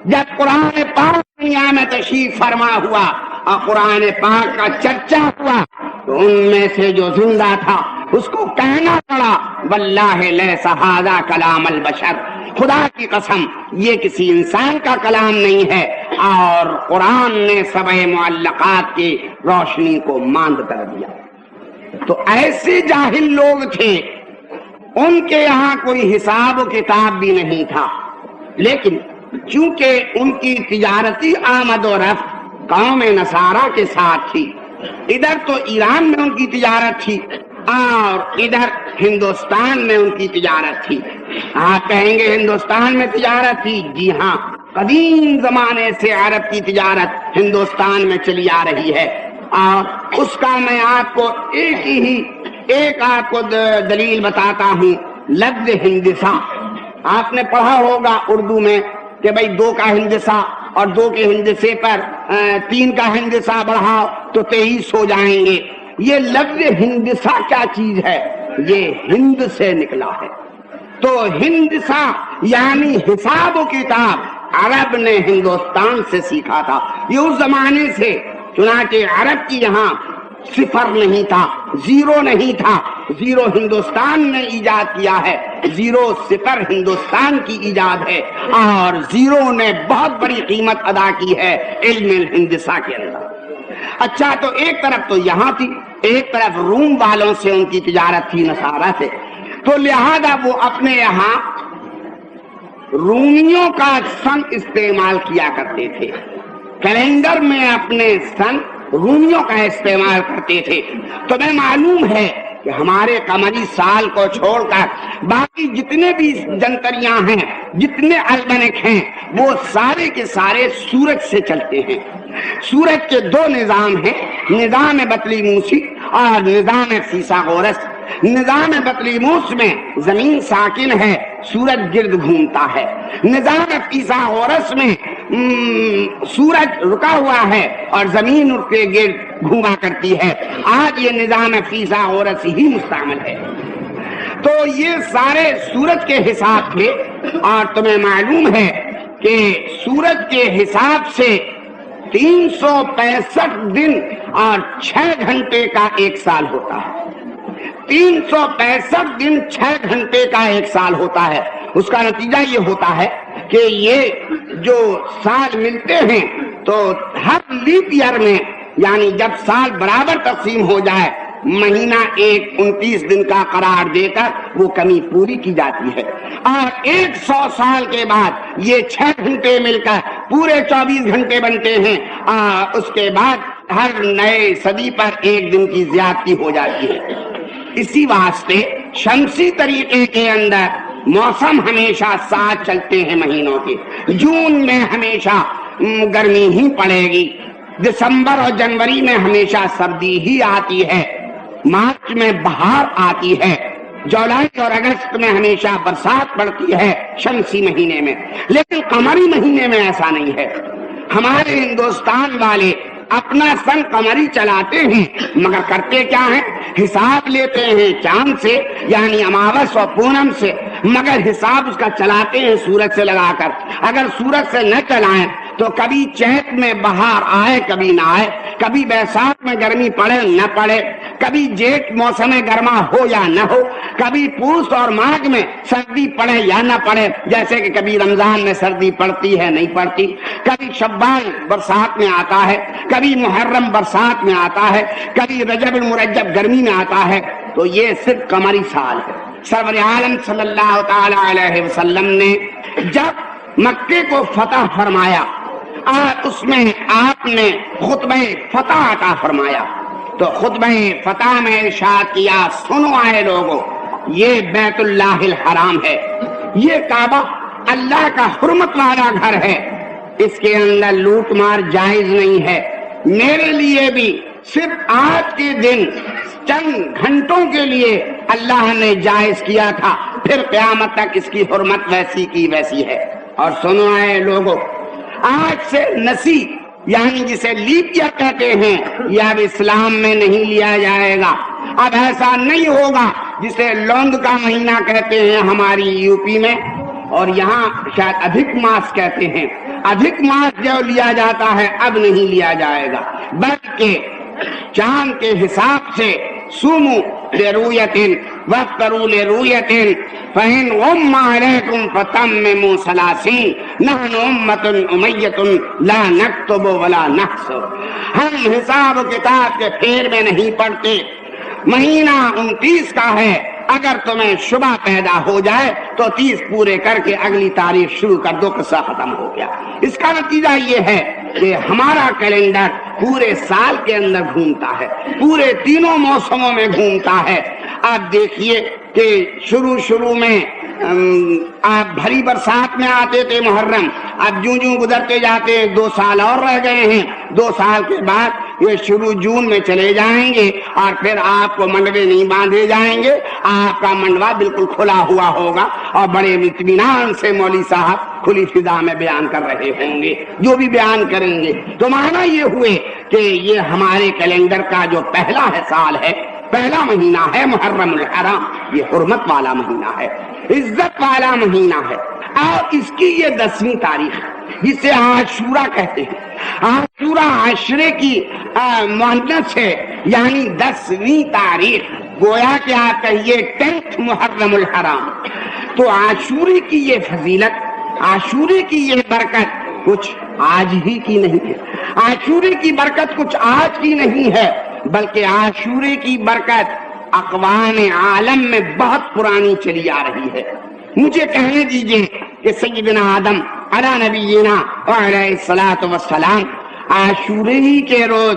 جب قرآن پاک دنیا میں تشریف فرما ہوا اور قرآن پاک کا چرچا ہوا تو ان میں سے جو زندہ تھا اس کو کہنا پڑا واللہ لیس ھذا کلام البشر، خدا کی قسم یہ کسی انسان کا کلام نہیں ہے، اور قرآن نے سبع معلقات کی روشنی کو ماند کر دیا۔ تو ایسے جاہل لوگ تھے، ان کے یہاں کوئی حساب و کتاب بھی نہیں تھا، لیکن چونکہ ان کی تجارتی آمد و رفت قوم نصارہ کے ساتھ تھی، ادھر تو ایران میں ان کی تجارت تھی اور ادھر ہندوستان میں ان کی تجارت تھی۔ آپ کہیں گے ہندوستان میں تجارت تھی، جی ہاں، قدیم زمانے سے عرب کی تجارت ہندوستان میں چلی آ رہی ہے، اور اس کا میں آپ کو ایک آپ کو دلیل بتاتا ہوں۔ لفظ ہندسہ آپ نے پڑھا ہوگا اردو میں کہ بھئی 2 کا ہندسہ اور 2 کے ہندسے پر 3 کا ہندسہ بڑھاؤ تو 23 ہو جائیں گے۔ یہ لفظ ہندسہ کیا چیز ہے؟ یہ ہند سے نکلا ہے، تو ہندسہ یعنی حساب و کتاب عرب نے ہندوستان سے سیکھا تھا، یہ اس زمانے سے، چنانچہ عرب کی یہاں صفر نہیں تھا، زیرو نہیں تھا، زیرو ہندوستان نے ایجاد کیا ہے، زیرو صفر ہندوستان کی ایجاد ہے، اور زیرو نے بہت بڑی قیمت ادا کی ہے علم الہندسہ کے اندر۔ اچھا، تو ایک طرف تو یہاں تھی، ایک طرف روم والوں سے ان کی تجارت تھی، نصارہ سے، تو لہذا وہ اپنے یہاں رومیوں کا سن استعمال کیا کرتے تھے، کیلنڈر میں اپنے سن رومیوں کا استعمال کرتے تھے۔ تو میں معلوم ہے کہ ہمارے قمری سال کو چھوڑ کر باقی جتنے بھی جنتریاں ہیں، جتنے المنک ہیں، وہ سارے کے سارے سورج سے چلتے ہیں۔ سورج کے دو نظام ہیں، نظام بطلیموسی اور نظام فیثاغورس۔ نظام بطلیموس میں زمین ساکن ہے، سورج گرد گھومتا ہے۔ نظام فیثاغورس میں سورج رکا ہوا ہے اور زمین اس کے گرد گھوما کرتی ہے۔ آج یہ نظام فیثاغورس ہی مستعمل ہے۔ تو یہ سارے سورج کے حساب تھے، اور تمہیں معلوم ہے کہ سورج کے حساب سے 365 دن اور 6 گھنٹے کا ایک سال ہوتا ہے۔ 365 دن 6 گھنٹے کا ایک سال ہوتا ہے۔ اس کا نتیجہ یہ ہوتا ہے کہ یہ جو سال ملتے ہیں تو ہر لیپ ایئر میں، یعنی جب سال برابر تقسیم ہو جائے، مہینہ 29 دن کا قرار دے کر وہ کمی پوری کی جاتی ہے، اور 100 سال کے بعد یہ 6 گھنٹے مل کر پورے 24 گھنٹے بنتے ہیں، اور اس کے بعد ہر نئے صدی پر ایک دن کی زیادتی ہو جاتی ہے۔ اسی واسطے شمسی طریقے کے اندر موسم ہمیشہ ساتھ چلتے ہیں مہینوں کے۔ جون میں ہمیشہ گرمی ہی پڑے گی، دسمبر اور جنوری میں ہمیشہ سردی ہی آتی ہے، مارچ میں بہار آتی ہے، جولائی اور اگست میں ہمیشہ برسات پڑتی ہے شمسی مہینے میں۔ لیکن قمری مہینے میں ایسا نہیں ہے۔ ہمارے ہندوستان والے اپنا سن قمری چلاتے ہیں، مگر کرتے کیا ہیں؟ حساب لیتے ہیں چاند سے، یعنی اماوس اور پونم سے، مگر حساب اس کا چلاتے ہیں سورج سے لگا کر۔ اگر سورج سے نہ چلائیں تو کبھی چیت میں بہار آئے کبھی نہ آئے، کبھی بیساکھ میں گرمی پڑے نہ پڑے، کبھی جیٹ موسم گرما ہو یا نہ ہو، کبھی پوس اور ماگھ میں سردی پڑے یا نہ پڑے، جیسے کہ کبھی رمضان میں سردی پڑتی ہے نہیں پڑتی، کبھی شوال برسات میں آتا ہے، کبھی محرم برسات میں آتا ہے، کبھی رجب المرجب گرمی میں آتا ہے۔ تو یہ صرف قمری سال ہے۔ سرور عالم صلی اللہ تعالی علیہ وسلم نے جب مکے کو فتح فرمایا اور اس میں آپ نے خطبہ فتح عطا فرمایا، تو خطبہ فتح میں ارشاد کیا، سنو آئے لوگو، یہ بیت اللہ الحرام ہے، یہ کعبہ اللہ کا حرمت والا گھر ہے، اس کے اندر لوٹ مار جائز نہیں ہے۔ میرے لیے بھی صرف آج کے دن چند گھنٹوں کے لیے اللہ نے جائز کیا تھا، پھر قیامت تک اس کی حرمت ویسی کی ویسی ہے۔ اور سنو اے لوگو، آج سے نسی یعنی جسے لیپ ایئر کہتے ہیں یہ اب اسلام میں نہیں لیا جائے گا۔ اب ایسا نہیں ہوگا جسے لونگ کا مہینہ کہتے ہیں ہماری یو پی میں، اور یہاں شاید ادھک ماس کہتے ہیں، ادھک ماس جو لیا جاتا ہے اب نہیں لیا جائے گا، بلکہ چاند کے حساب سے سومو لرؤیت وافطروا لرؤیت فإن غم علیکم فتمموا 30 نحن امۃ امیۃ لا نکتب ولا نحسب۔ ہم حساب و کتاب کے پھیر میں نہیں پڑتے، مہینہ 29 کا ہے، اگر تمہیں شبہ پیدا ہو جائے تو 30 پورے کر کے اگلی تاریخ شروع کر دو، قصہ ختم ہو گیا۔ اس کا نتیجہ یہ ہے کہ ہمارا کیلنڈر پورے سال کے اندر گھومتا ہے، پورے تینوں موسموں میں گھومتا ہے۔ آپ دیکھیے کہ شروع میں آپ بھری برسات میں آتے تھے محرم، اب جوں گزرتے جاتے ہیں 2 سال اور رہ گئے ہیں، 2 سال کے بعد یہ شروع جون میں چلے جائیں گے، اور پھر آپ کو منڈوے نہیں باندھے جائیں گے، آپ کا منڈوا بالکل کھلا ہوا ہوگا، اور بڑے اطمینان سے مولوی صاحب کھلی فضا میں بیان کر رہے ہوں گے جو بھی بیان کریں گے۔ تو معنی یہ ہوئے کہ یہ ہمارے کیلنڈر کا جو پہلا سال ہے، پہلا مہینہ ہے محرم الحرام، یہ حرمت والا مہینہ ہے، عزت والا مہینہ ہے، اور اس کی یہ 10ویں تاریخ جسے عاشورہ کہتے ہیں۔ عاشورہ عاشرے کی مؤنث ہے، یعنی 10ویں تاریخ، گویا کہ آپ کہیے 10 محرم الحرام۔ تو عاشورے کی یہ فضیلت، عاشورے کی یہ برکت کچھ آج ہی کی نہیں ہے، عاشورے کی برکت کچھ آج کی نہیں ہے، بلکہ عاشورے کی برکت اقوام عالم میں بہت پرانی چلی آ رہی ہے۔ مجھے کہنے دیجئے کہ سیدنا آدم علی نبینا وعلیہ الصلاۃ والسلام عاشورے ہی کے روز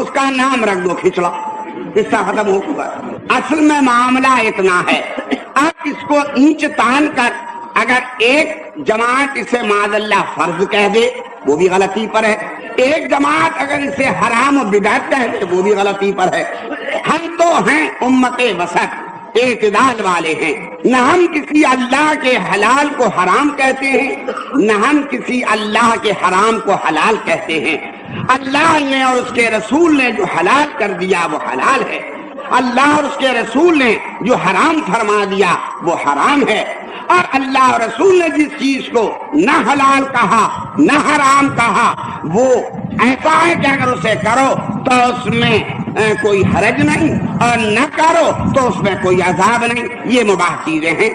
اس کا نام رکھ دو کھچڑا، قصہ ختم ہو چکا۔ اصل میں معاملہ اتنا ہے، اب اس کو اینچ تان کر اگر ایک جماعت اسے معاذ اللہ فرض کہہ دے وہ بھی غلطی پر ہے، ایک جماعت اگر اسے حرام و بدعت کہہ دے وہ بھی غلطی پر ہے۔ ہم تو ہیں امت وسط، اعتدال والے ہیں، نہ ہم کسی اللہ کے حلال کو حرام کہتے ہیں نہ ہم کسی اللہ کے حرام کو حلال کہتے ہیں۔ اللہ نے اور اس کے رسول نے جو حلال کر دیا وہ حلال ہے، اللہ اور اس کے رسول نے جو حرام فرما دیا وہ حرام ہے، اور اللہ اور رسول نے جس چیز کو نہ حلال کہا نہ حرام کہا وہ ایسا ہے کہ اگر اسے کرو تو اس میں کوئی حرج نہیں اور نہ کرو تو اس میں کوئی عذاب نہیں، یہ مباح چیزیں ہیں۔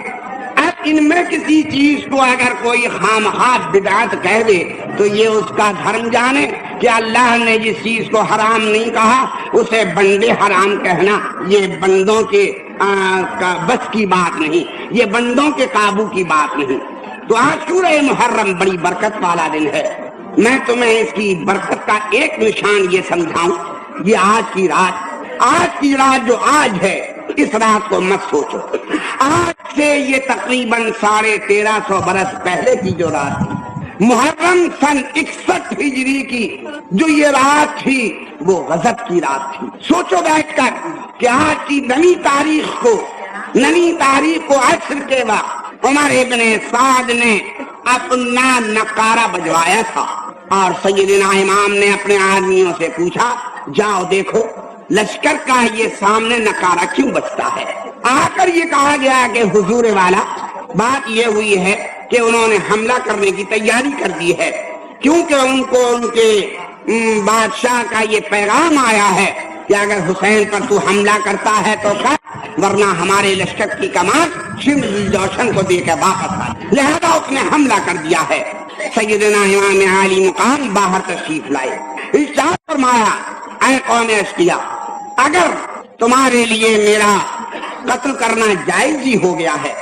اب ان میں کسی چیز کو اگر کوئی خامخواہ بدعت کہہ دے تو یہ اس کا دھرم جانے کہ اللہ نے جس چیز کو حرام نہیں کہا اسے بندے حرام کہنا یہ بندوں کے بس کی بات نہیں، یہ بندوں کے قابو کی بات نہیں۔ تو عاشورہ محرم بڑی برکت والا دن ہے، میں تمہیں اس کی برکت کا ایک نشان یہ سمجھاؤں، یہ آج کی رات جو آج ہے اس رات کو مت سوچو، آج سے یہ تقریباً 1350 برس پہلے کی جو رات تھی، محرم سن 61 ہجری کی جو یہ رات تھی وہ غضب کی رات تھی۔ سوچو بیٹھ کر کہ آج کی نئی تاریخ کو عصر کے وقت عمر ابن سعد نے اپنا نقارہ بجوایا تھا اور سیدنا امام نے اپنے آدمیوں سے پوچھا جاؤ دیکھو لشکر کا یہ سامنے نقارہ کیوں بجتا ہے۔ آ کر یہ کہا گیا کہ حضور والا بات یہ ہوئی ہے کہ انہوں نے حملہ کرنے کی تیاری کر دی ہے، کیونکہ ان کو ان کے بادشاہ کا یہ پیغام آیا ہے کہ اگر حسین پر تو حملہ کرتا ہے تو کر، ورنہ ہمارے لشکر کی کمان شمر جوشن کو دے کے واپس آ، لہذا اس نے حملہ کر دیا ہے۔ سیدنا امام عالی مقام باہر تشریف لائے، ارشاد فرمایا اے قوم اشقیا، اگر تمہارے لیے میرا قتل کرنا جائز ہی ہو گیا ہے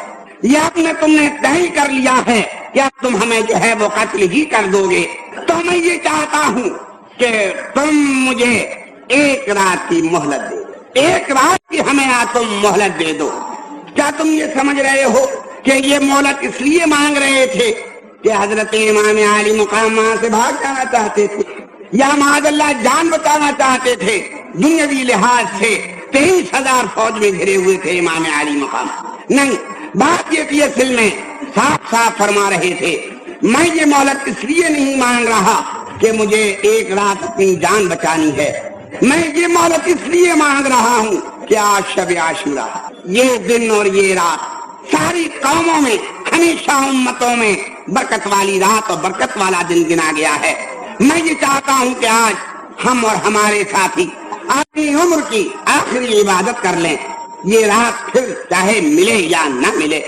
یا تم نے طے کر لیا ہے کہ اب تم ہمیں جو ہے وہ قتل ہی کر دو گے، تو میں یہ چاہتا ہوں کہ تم مجھے ایک رات کی مہلت دے دو، ایک رات کی ہمیں تم مہلت دے دو۔ کیا تم یہ سمجھ رہے ہو کہ یہ مہلت اس لیے مانگ رہے تھے کہ حضرت امام عالی مقام وہاں سے بھاگ جانا چاہتے تھے یا معاذ اللہ جان بچانا چاہتے تھے؟ دنیاوی لحاظ سے 23,000 فوج میں گھرے ہوئے تھے امام عالی مقام، نہیں، بات یہ تھی اصل میں صاف فرما رہے تھے میں یہ مہلت اس لیے نہیں مانگ رہا کہ مجھے ایک رات اپنی جان بچانی ہے، میں یہ مہلت اس لیے مانگ رہا ہوں کہ آج شب عاشورہ، یہ دن اور یہ رات ساری قوموں میں ہمیشہ امتوں میں برکت والی رات اور برکت والا دن گنا گیا ہے۔ میں یہ چاہتا ہوں کہ آج ہم اور ہمارے ساتھی اپنی عمر کی آخری عبادت کر لیں، یہ رات پھر چاہے ملے یا نہ ملے،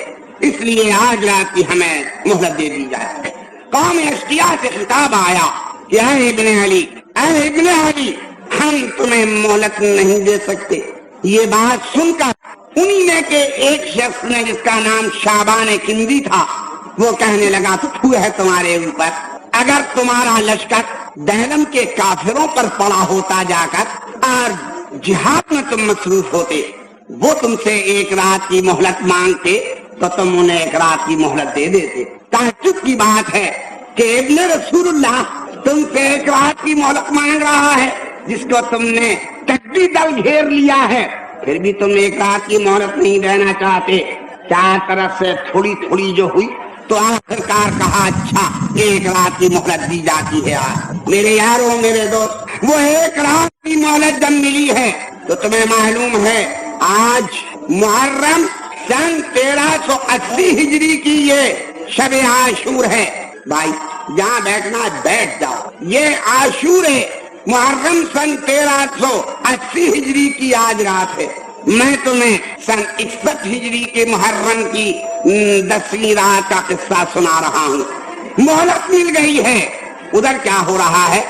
اس لیے آج رات کی ہمیں مہلت دے دی جائے۔ قوم اشقیا سے خطاب آیا کہ اے ابن علی ہم تمہیں مہلت نہیں دے سکتے۔ یہ بات سن کر انہی میں کے ایک شخص نے جس کا نام شعبان کندی تھا وہ کہنے لگا تو ہے تمہارے اوپر، اگر تمہارا لشکر دہلم کے کافروں پر پڑا ہوتا جا کر اور جہاد میں تم مصروف ہوتے، وہ تم سے ایک رات کی مہلت مانگتے تو تم انہیں ایک رات کی مہلت دے دیتے۔ تعجب کی بات ہے کہ ابن رسول اللہ تم سے ایک رات کی مہلت مانگ رہا ہے جس کو تم نے تکبی دل گھیر لیا ہے، پھر بھی تم ایک رات کی مہلت نہیں دینا چاہتے۔ چار طرف سے تھوڑی تھوڑی جو ہوئی تو آخرکار کہا اچھا ایک رات کی مہلت دی جاتی ہے۔ آج میرے یاروں میرے دوست، وہ ایک رات کی مہلت جب ملی ہے تو تمہیں معلوم ہے آج محرم سن 1380 ہجری کی یہ شب عاشور ہے۔ بھائی جہاں بیٹھنا بیٹھ جاؤ، یہ عاشور ہے، محرم سن 1380 ہجری کی آج رات ہے۔ میں تمہیں سن 61 ہجری کے محرم کی 10ویں رات کا قصہ سنا رہا ہوں۔ مہلت مل گئی ہے، ادھر کیا ہو رہا ہے؟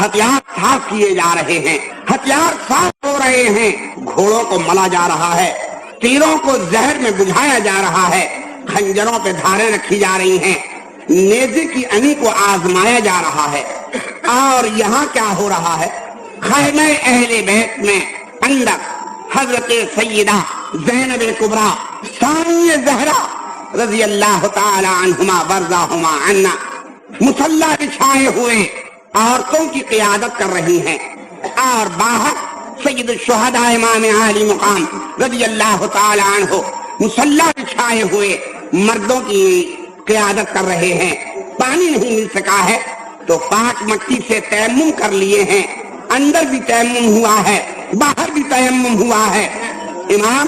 ہتھیار صاف کیے جا رہے ہیں، ہتھیار صاف ہو رہے ہیں، گھوڑوں کو ملا جا رہا ہے، تیروں کو زہر میں بجھایا جا رہا ہے، خنجروں پہ دھاریں رکھی جا رہی ہیں، نیزے کی انی کو آزمایا جا رہا ہے۔ اور یہاں کیا ہو رہا ہے؟ خیمہ اہل بیت میں اندر حضرت سیدہ زینب کبریٰ ثانیہ زہرا رضی اللہ تعالی عنہما وارضاہما عنا مصلی بچھائے ہوئے عورتوں کی قیادت کر رہی ہیں، اور باہر سید الشہداء امام عالی مقام رضی اللہ تعالی عنہ مصلی بچھائے ہوئے مردوں کی قیادت کر رہے ہیں۔ پانی نہیں مل سکا ہے تو پاک مٹی سے تیمم کر لیے ہیں، اندر بھی تیمم ہوا ہے، باہر بھی تیمم ہوا ہے۔ امام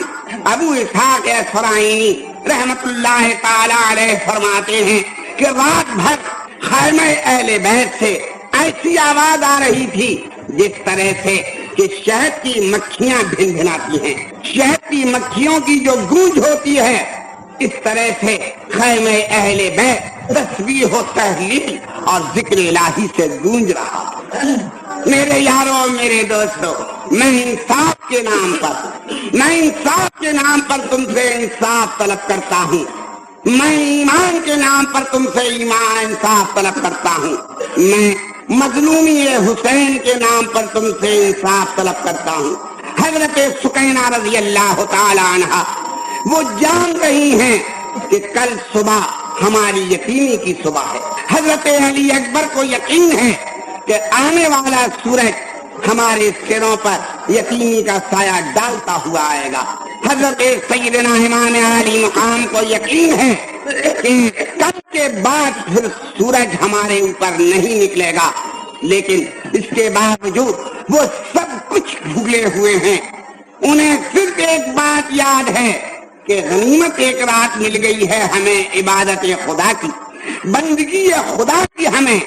ابو اسحاق اسفرائینی رحمت اللہ تعالی علیہ فرماتے ہیں کہ رات بھر خیمہ اہل بیت سے ایسی آواز آ رہی تھی جس طرح سے کہ شہد کی مکھیاں بھن بھناتی ہیں، شہد کی مکھیوں کی جو گونج ہوتی ہے، اس طرح سے خیمہ اہل بیت تسبیح و تہلیل اور ذکر الہی سے گونج رہا۔ میرے یاروں، میرے دوستوں، میں انصاف کے نام پر تم سے انصاف طلب کرتا ہوں، میں ایمان کے نام پر تم سے انصاف طلب کرتا ہوں، میں مظلومی حسین کے نام پر تم سے انصاف طلب کرتا ہوں۔ حضرت سکینہ رضی اللہ تعالی عنہا وہ جان رہی ہیں کہ کل صبح ہماری یتیمی کی صبح ہے۔ حضرت علی اکبر کو یقین ہے کہ آنے والا سورج ہمارے سروں پر یتیمی کا سایہ ڈالتا ہوا آئے گا۔ حضرت سیدنا امام عالی مقام کو یقین ہے کہ کل کے بعد پھر سورج ہمارے اوپر نہیں نکلے گا، لیکن اس کے باوجود وہ سب کچھ بھولے ہوئے ہیں۔ انہیں صرف ایک بات یاد ہے کہ غنیمت ایک رات مل گئی ہے ہمیں عبادت خدا کی، بندگی خدا کی، ہمیں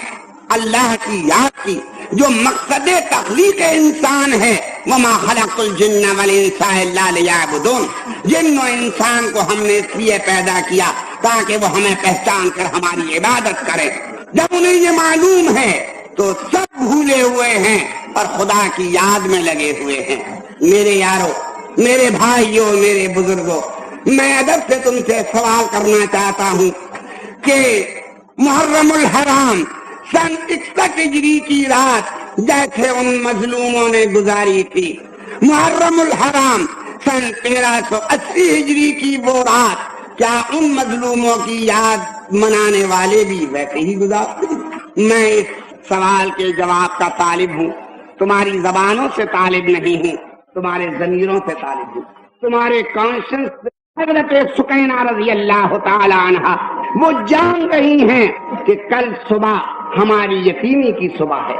اللہ کی یاد کی، جو مقصد تخلیق انسان ہے۔ وما خلقت الجن والانس الا لیعبدون، جن و انسان کو ہم نے اس لیے پیدا کیا تاکہ وہ ہمیں پہچان کر ہماری عبادت کرے۔ جب انہیں یہ معلوم ہے تو سب بھولے ہوئے ہیں اور خدا کی یاد میں لگے ہوئے ہیں۔ میرے یاروں، میرے بھائیوں، میرے بزرگوں، میں ادب سے تم سے سوال کرنا چاہتا ہوں کہ محرم الحرام سن 61 ہجری کی رات جیسے ان مظلوموں نے گزاری تھی، محرم الحرام سن 1380 ہجری کی وہ رات کیا ان مظلوموں کی یاد منانے والے بھی ویسے ہی گزارتے؟ میں اس سوال کے جواب کا طالب ہوں، تمہاری زبانوں سے طالب نہیں ہوں، تمہارے ضمیروں سے طالب ہوں، تمہارے کانشنس سے۔ حضرت سکینہ رضی اللہ تعالی عنہا وہ جان رہی ہیں کہ کل صبح ہماری یتیمی کی صبح ہے،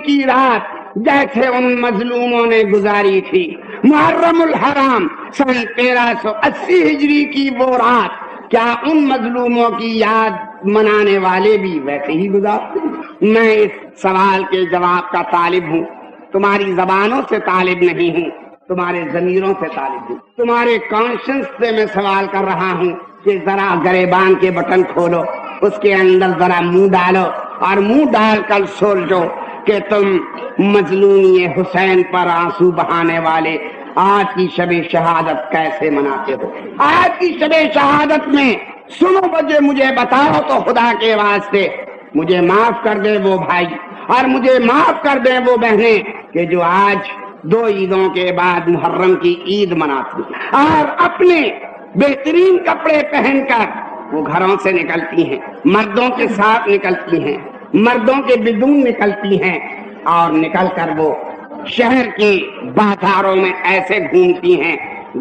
کی رات جیسے ان مظلوموں نے گزاری تھی، محرم الحرام سن 1380 ہجری کی وہ رات کیا ان مظلوموں کی یاد منانے والے بھی ویسے ہی گزارتے؟ میں اس سوال کے جواب کا طالب ہوں، تمہاری زبانوں سے طالب نہیں ہوں، تمہارے ضمیروں سے طالب ہوں، تمہارے کانشنس سے میں سوال کر رہا ہوں کہ ذرا گریبان کے بٹن کھولو، اس کے اندر ذرا منہ ڈالو اور منہ ڈال کر سوچو کہ تم مظلومی حسین پر آنسو بہانے والے آج کی شب شہادت کیسے مناتے ہو؟ آج کی شب شہادت میں سنو، مجھے بتاؤ تو خدا کے واسطے مجھے معاف کر دے وہ بھائی اور مجھے معاف کر دیں وہ بہنیں کہ جو آج 2 عیدوں کے بعد محرم کی عید مناتی اور اپنے بہترین کپڑے پہن کر وہ گھروں سے نکلتی ہیں، مردوں کے ساتھ نکلتی ہیں، مردوں کے بدون نکلتی ہیں، اور نکل کر وہ شہر کے بازاروں میں ایسے گھومتی ہیں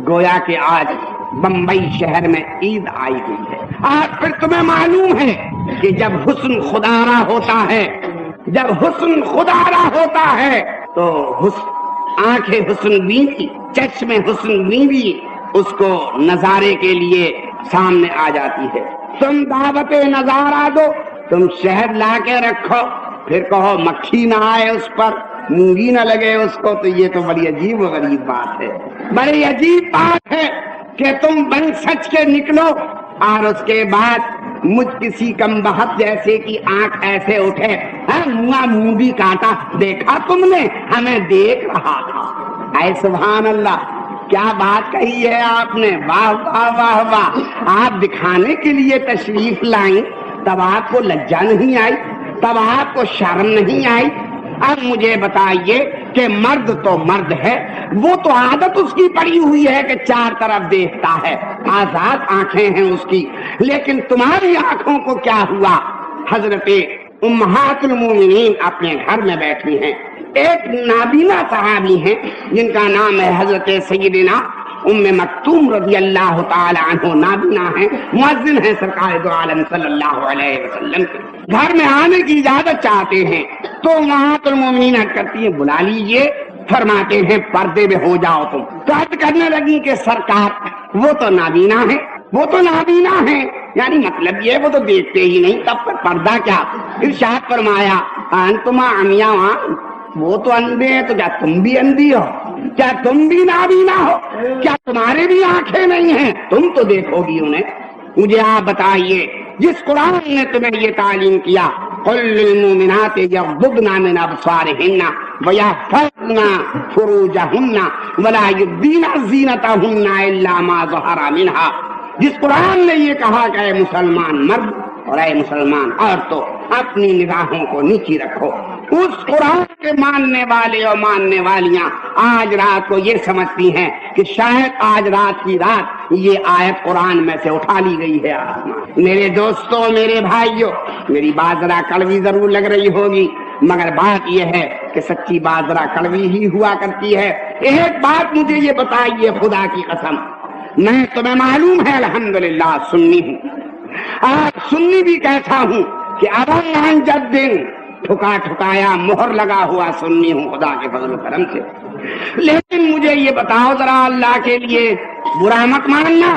گویا کہ آج بمبئی شہر میں عید آئی ہوئی ہے۔ آج پھر تمہیں معلوم ہے کہ جب حسن خدارا ہوتا ہے، جب حسن خدارا ہوتا ہے تو آنکھیں حسن بینی، چشم حسن بینی اس کو نظارے کے لیے سامنے آ جاتی ہے۔ تم دعوت نظارہ دو، تم شہد لا کے رکھو، پھر کہو مکھی نہ آئے اس پر، مونگی نہ لگے اس کو، تو یہ تو بڑی عجیب و غریب بات ہے، بڑی عجیب بات ہے کہ تم بن سچ کے نکلو اور اس کے بعد مجھ کسی کم بخت جیسے کی آنکھ ایسے اٹھے، منہ بھی کاٹا، دیکھا تم نے، ہمیں دیکھ رہا تھا۔ اے سبحان اللہ، کیا بات کہی ہے آپ نے، واہ واہ واہ واہ۔ آپ دکھانے کے لیے تشریف لائیں، تب آپ کو لجا نہیں آئی، تب آپ کو شرم نہیں آئی؟ اب مجھے بتائیے کہ مرد تو مرد ہے، وہ تو عادت اس کی پڑی ہوئی ہے کہ چار طرف دیکھتا ہے، آزاد آنکھیں ہیں اس کی، لیکن تمہاری آنکھوں کو کیا ہوا؟ حضرت امہات المومنین اپنے گھر میں بیٹھی ہیں، ایک نابینا صحابی ہیں جن کا نام ہے حضرت سیدنا ام مکتوم رضی اللہ تعالی عنہ، نابینا ہیں، مؤذن ہیں سرکار دو عالم صلی اللہ علیہ وسلم کے، گھر میں آنے کی اجازت چاہتے ہیں تو امہات المومنین کرتی ہیں بلا لیجئے، فرماتے ہیں پردے میں ہو جاؤ تم، تو عرض کرنے لگی کہ سرکار وہ تو نابینا ہے، وہ تو نابینا ہے، یعنی مطلب یہ وہ تو دیکھتے ہی نہیں، تب پر پردہ کیا؟ ارشاد فرمایا انتما عمیاں، وہ تو اندھے ہیں تو کیا تم بھی اندھی ہو؟ کیا تم بھی نابینا ہو؟ کیا تمہارے بھی آنکھیں نہیں ہیں؟ تم تو دیکھو گی انہیں۔ مجھے آپ بتائیے، جس قرآن نے تمہیں یہ تعلیم کیا قل للمؤمنات یغضضن من ابصارهن ویحفظن فروجهن ولا یبدین زینتهن الا ما ظہر منها، جس قرآن نے یہ کہا کہ اے مسلمان مرد اور اے مسلمان عورتوں اپنی نگاہوں کو نیچی رکھو، اس قرآن کے ماننے والے اور ماننے والیاں آج رات کو یہ سمجھتی ہیں کہ شاید آج رات کی رات یہ آیت قرآن میں سے اٹھا لی گئی ہے آسمان۔ میرے دوستوں، میرے بھائیوں، میری بات ذرا کڑوی ضرور لگ رہی ہوگی، مگر بات یہ ہے کہ سچی بات ذرا کڑوی ہی ہوا کرتی ہے۔ ایک بات مجھے یہ بتائیے خدا کی قسم، میں تمہیں معلوم ہے الحمدللہ سنی ہوں، آج سنی بھی کہتا ہوں کہ ابان جب دن ٹھکا ٹھکایا مہر لگا ہوا سنی ہوں خدا کے فضل و کرم سے، لیکن مجھے یہ بتاؤ ذرا اللہ کے لیے، برا مت ماننا،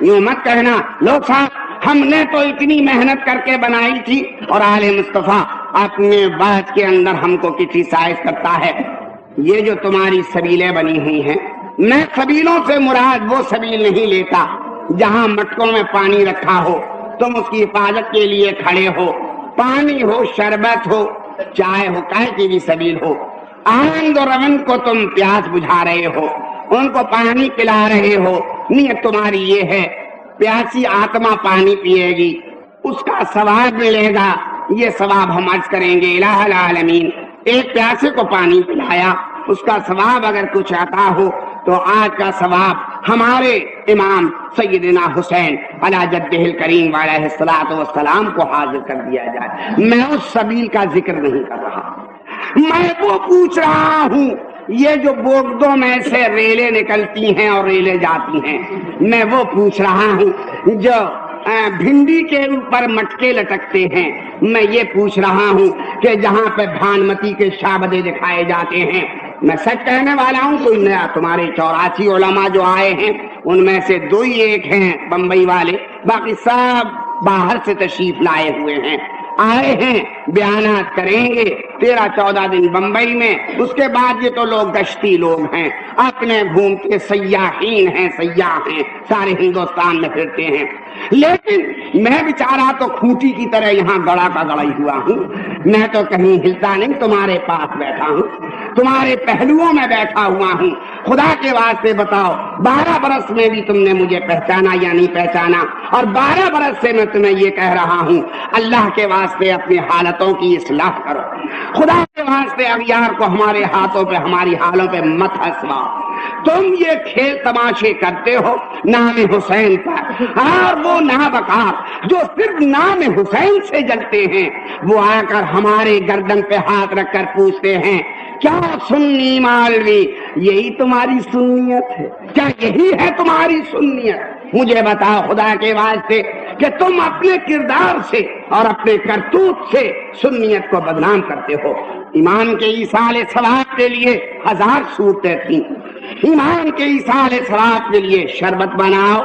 یوں مت کہنا لوگ صاحب ہم نے تو اتنی محنت کر کے بنائی تھی اور آل مصطفیٰ اپنے بات کے اندر ہم کو کرٹیسائز کرتا ہے۔ یہ جو تمہاری سبیلیں بنی ہوئی ہیں، میں سبیلوں سے مراد وہ سبیل نہیں لیتا جہاں مٹکوں میں پانی رکھا ہو، تم اس کی حفاظت کے لیے کھڑے ہو، پانی ہو، شربت ہو، چائے ہو، کائے کی بھی سبیل ہو، آنند و روند کو تم پیاس بجھا رہے ہو، ان کو پانی پلا رہے ہو، نیت تمہاری یہ ہے پیاسی آتما پانی پیے گی، اس کا ثواب ملے گا، یہ ثواب ہم عرض کریں گے الہ العالمین، ایک پیاسے کو پانی پلایا، اس کا ثواب اگر کچھ عطا ہو تو آج کا ثواب ہمارے امام سیدنا حسین علی جدہ الکریم علیہ الصلوۃ والسلام کو حاضر کر دیا جائے۔ میں اس سبیل کا ذکر نہیں کر رہا، میں وہ پوچھ رہا ہوں یہ جو بوگدوں میں سے ریلیں نکلتی ہیں اور ریلیں جاتی ہیں، میں وہ پوچھ رہا ہوں جو بھنڈی کے اوپر مٹکے لٹکتے ہیں، میں یہ پوچھ رہا ہوں کہ جہاں پہ بھانمتی کے شعبدے دکھائے جاتے ہیں، میں سچ کہنے والا ہوں، کوئی نیا تمہارے 84 علماء جو آئے ہیں ان میں سے 2 ہی ایک ہیں بمبئی والے، باقی سب باہر سے تشریف لائے ہوئے ہیں، آئے ہیں بیانات کریں گے 13-14 دن بمبئی میں، اس کے بعد یہ تو لوگ گشتی لوگ ہیں، اپنے گھومتے سیاحین ہیں، سیاح ہیں، سارے ہندوستان میں پھرتے ہیں، لیکن میں بیچارہ تو کھوٹی کی طرح یہاں گڑا کا گڑا ہی ہوا ہوں، میں تو کہیں ہلتا نہیں، تمہارے پاس بیٹھا ہوں، تمہارے پہلوؤں میں بیٹھا ہوا ہوں، خدا کے واسطے بتاؤ 12 برس میں بھی تم نے مجھے پہچانا یا نہیں پہچانا؟ اور 12 برس سے میں تمہیں یہ کہہ رہا ہوں اللہ کے واسطے اپنی حالتوں کی اصلاح کرو، خدا کے واسطے اغیار کو ہمارے ہاتھوں پہ ہماری حالوں پہ مت ہنسواؤ، تم یہ کھیل تماشے کرتے ہو نام حسین پر، اور وہ نابکار جو صرف نام حسین سے جلتے ہیں وہ آ کر ہمارے گردن پہ ہاتھ رکھ کر پوچھتے ہیں کیا سنی مالوی یہی تمہاری سنیت ہے؟ کیا یہی ہے تمہاری سنیت؟ مجھے بتاؤ خدا کے واسطے کہ تم اپنے کردار سے اور اپنے کرتوت سے سنیت کو بدنام کرتے ہو۔ ایمان کے ایصال ثواب کے لیے 1000 صورتیں تھیں، ایمان کے ایصال ثواب کے لیے شربت بناؤ،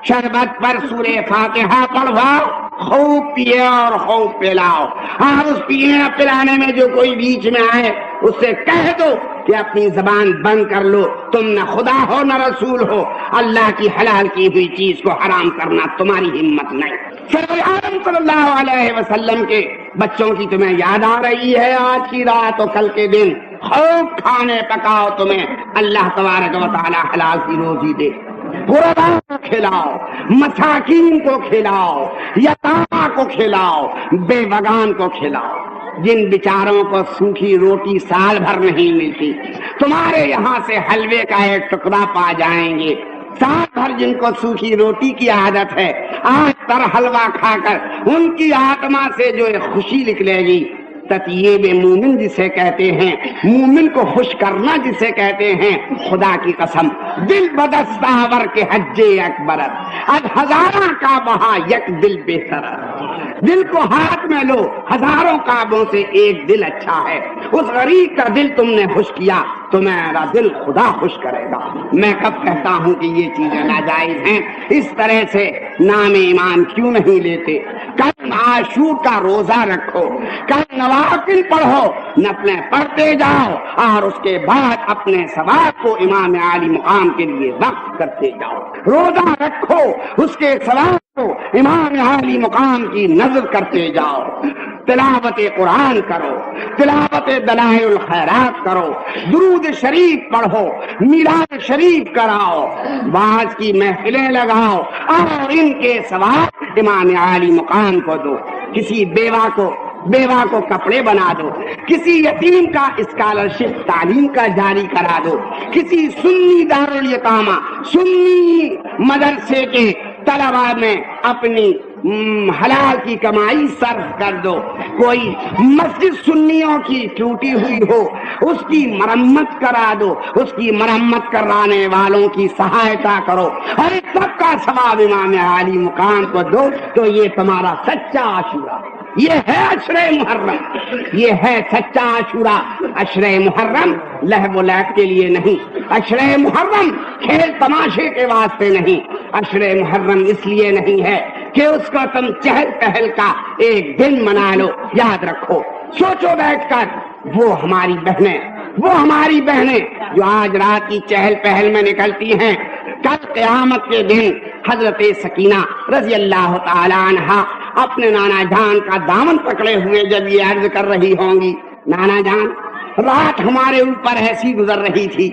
شربت پر سورہ فاتحہ پڑھواؤ، خوب پیے اور خوب پلاؤ، اور اس پینے اور پلانے میں جو کوئی بیچ میں آئے اس سے کہہ دو کہ اپنی زبان بند کر لو، تم نہ خدا ہو نہ رسول ہو، اللہ کی حلال کی ہوئی چیز کو حرام کرنا تمہاری ہمت نہیں۔ سرور عالم صلی اللہ علیہ وسلم کے بچوں کی تمہیں یاد آ رہی ہے آج کی رات اور کل کے دن، خوب کھانے پکاؤ، تمہیں اللہ تبارک و تعالی حلال کی روزی دے، غربا کو کھلاؤ، مساکین کو کھلاؤ، یتامہ کو کھلاؤ، بے وگان کو کھلاؤ۔ جن بیچاروں کو سوکھی روٹی سال بھر نہیں ملتی، تمہارے یہاں سے حلوے کا ایک ٹکڑا پا جائیں گے۔ سال بھر جن کو سوکھی روٹی کی عادت ہے، آج تر حلوہ کھا کر ان کی آتما سے جو ایک خوشی نکلے گی، تطیب مومن جسے کہتے ہیں، مومن کو خوش کرنا جسے کہتے ہیں، خدا کی قسم دل بدستاور کے حج اکبرت اب ہزاراں کا وہاں یک دل بہتر۔ دل کو ہاتھ میں لو، ہزاروں کعبوں سے ایک دل اچھا ہے۔ اس غریب کا دل تم نے خوش کیا تو میرا دل خدا خوش کرے گا۔ میں کب کہتا ہوں کہ یہ چیزیں ناجائز ہیں؟ اس طرح سے نام ایمان کیوں نہیں لیتے؟ کل عاشور کا روزہ رکھو، کل نوافل پڑھو، نفلیں پڑھتے جاؤ، اور اس کے بعد اپنے ثواب کو امام عالی مقام کے لیے وقف کرتے جاؤ۔ روزہ رکھو، اس کے ثواب کو امام عالی مقام کی نظر کرتے جاؤ۔ تلاوت قرآن کرو، تلاوت دلائل الخیرات کرو، درود شریف پڑھو، میلاد شریف کراؤ، واعظ کی محفلیں لگاؤ، اور ان کے ثواب امام عالی مقام کو دو۔ کسی بیوہ کو کپڑے بنا دو، کسی یتیم کا اسکالرشپ تعلیم کا جاری کرا دو، کسی سنی دارالیتامہ سنی مدرسے کے طلباء میں اپنی حلال کی کمائی صرف کر دو، کوئی مسجد سنیوں کی ٹوٹی ہوئی ہو اس کی مرمت کرا دو، اس کی مرمت کرانے والوں کی سہایتا کرو، اور اس سب کا ثواب امام عالی مقام کو دو، تو یہ تمہارا سچا عاشورہ، یہ ہے عشرہ محرم، یہ ہے سچا عاشورہ۔ عشرہ محرم لہو و لعب کے لیے نہیں، عشرہ محرم کھیل تماشے کے واسطے نہیں، عشرہ محرم اس لیے نہیں ہے کہ اس کو تم چہل پہل کا ایک دن منا لو۔ یاد رکھو، سوچو بیٹھ کر، وہ ہماری بہنیں جو آج رات کی چہل پہل میں نکلتی ہیں، کل قیامت کے دن حضرت سکینہ رضی اللہ تعالی عنہا اپنے نانا جان کا دامن پکڑے ہوئے جب یہ عرض کر رہی ہوں گی، نانا جان رات ہمارے اوپر ایسی گزر رہی تھی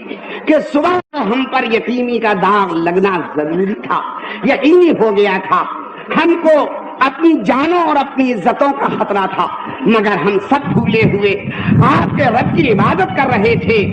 کہ صبح ہم پر یتیمی کا داغ لگنا ضروری تھا، یقینی ہو گیا تھا، ہم کو اپنی جانوں اور اپنی عزتوں کا خطرہ تھا، مگر ہم سب بھولے ہوئے آپ کے رب کی عبادت کر رہے تھے۔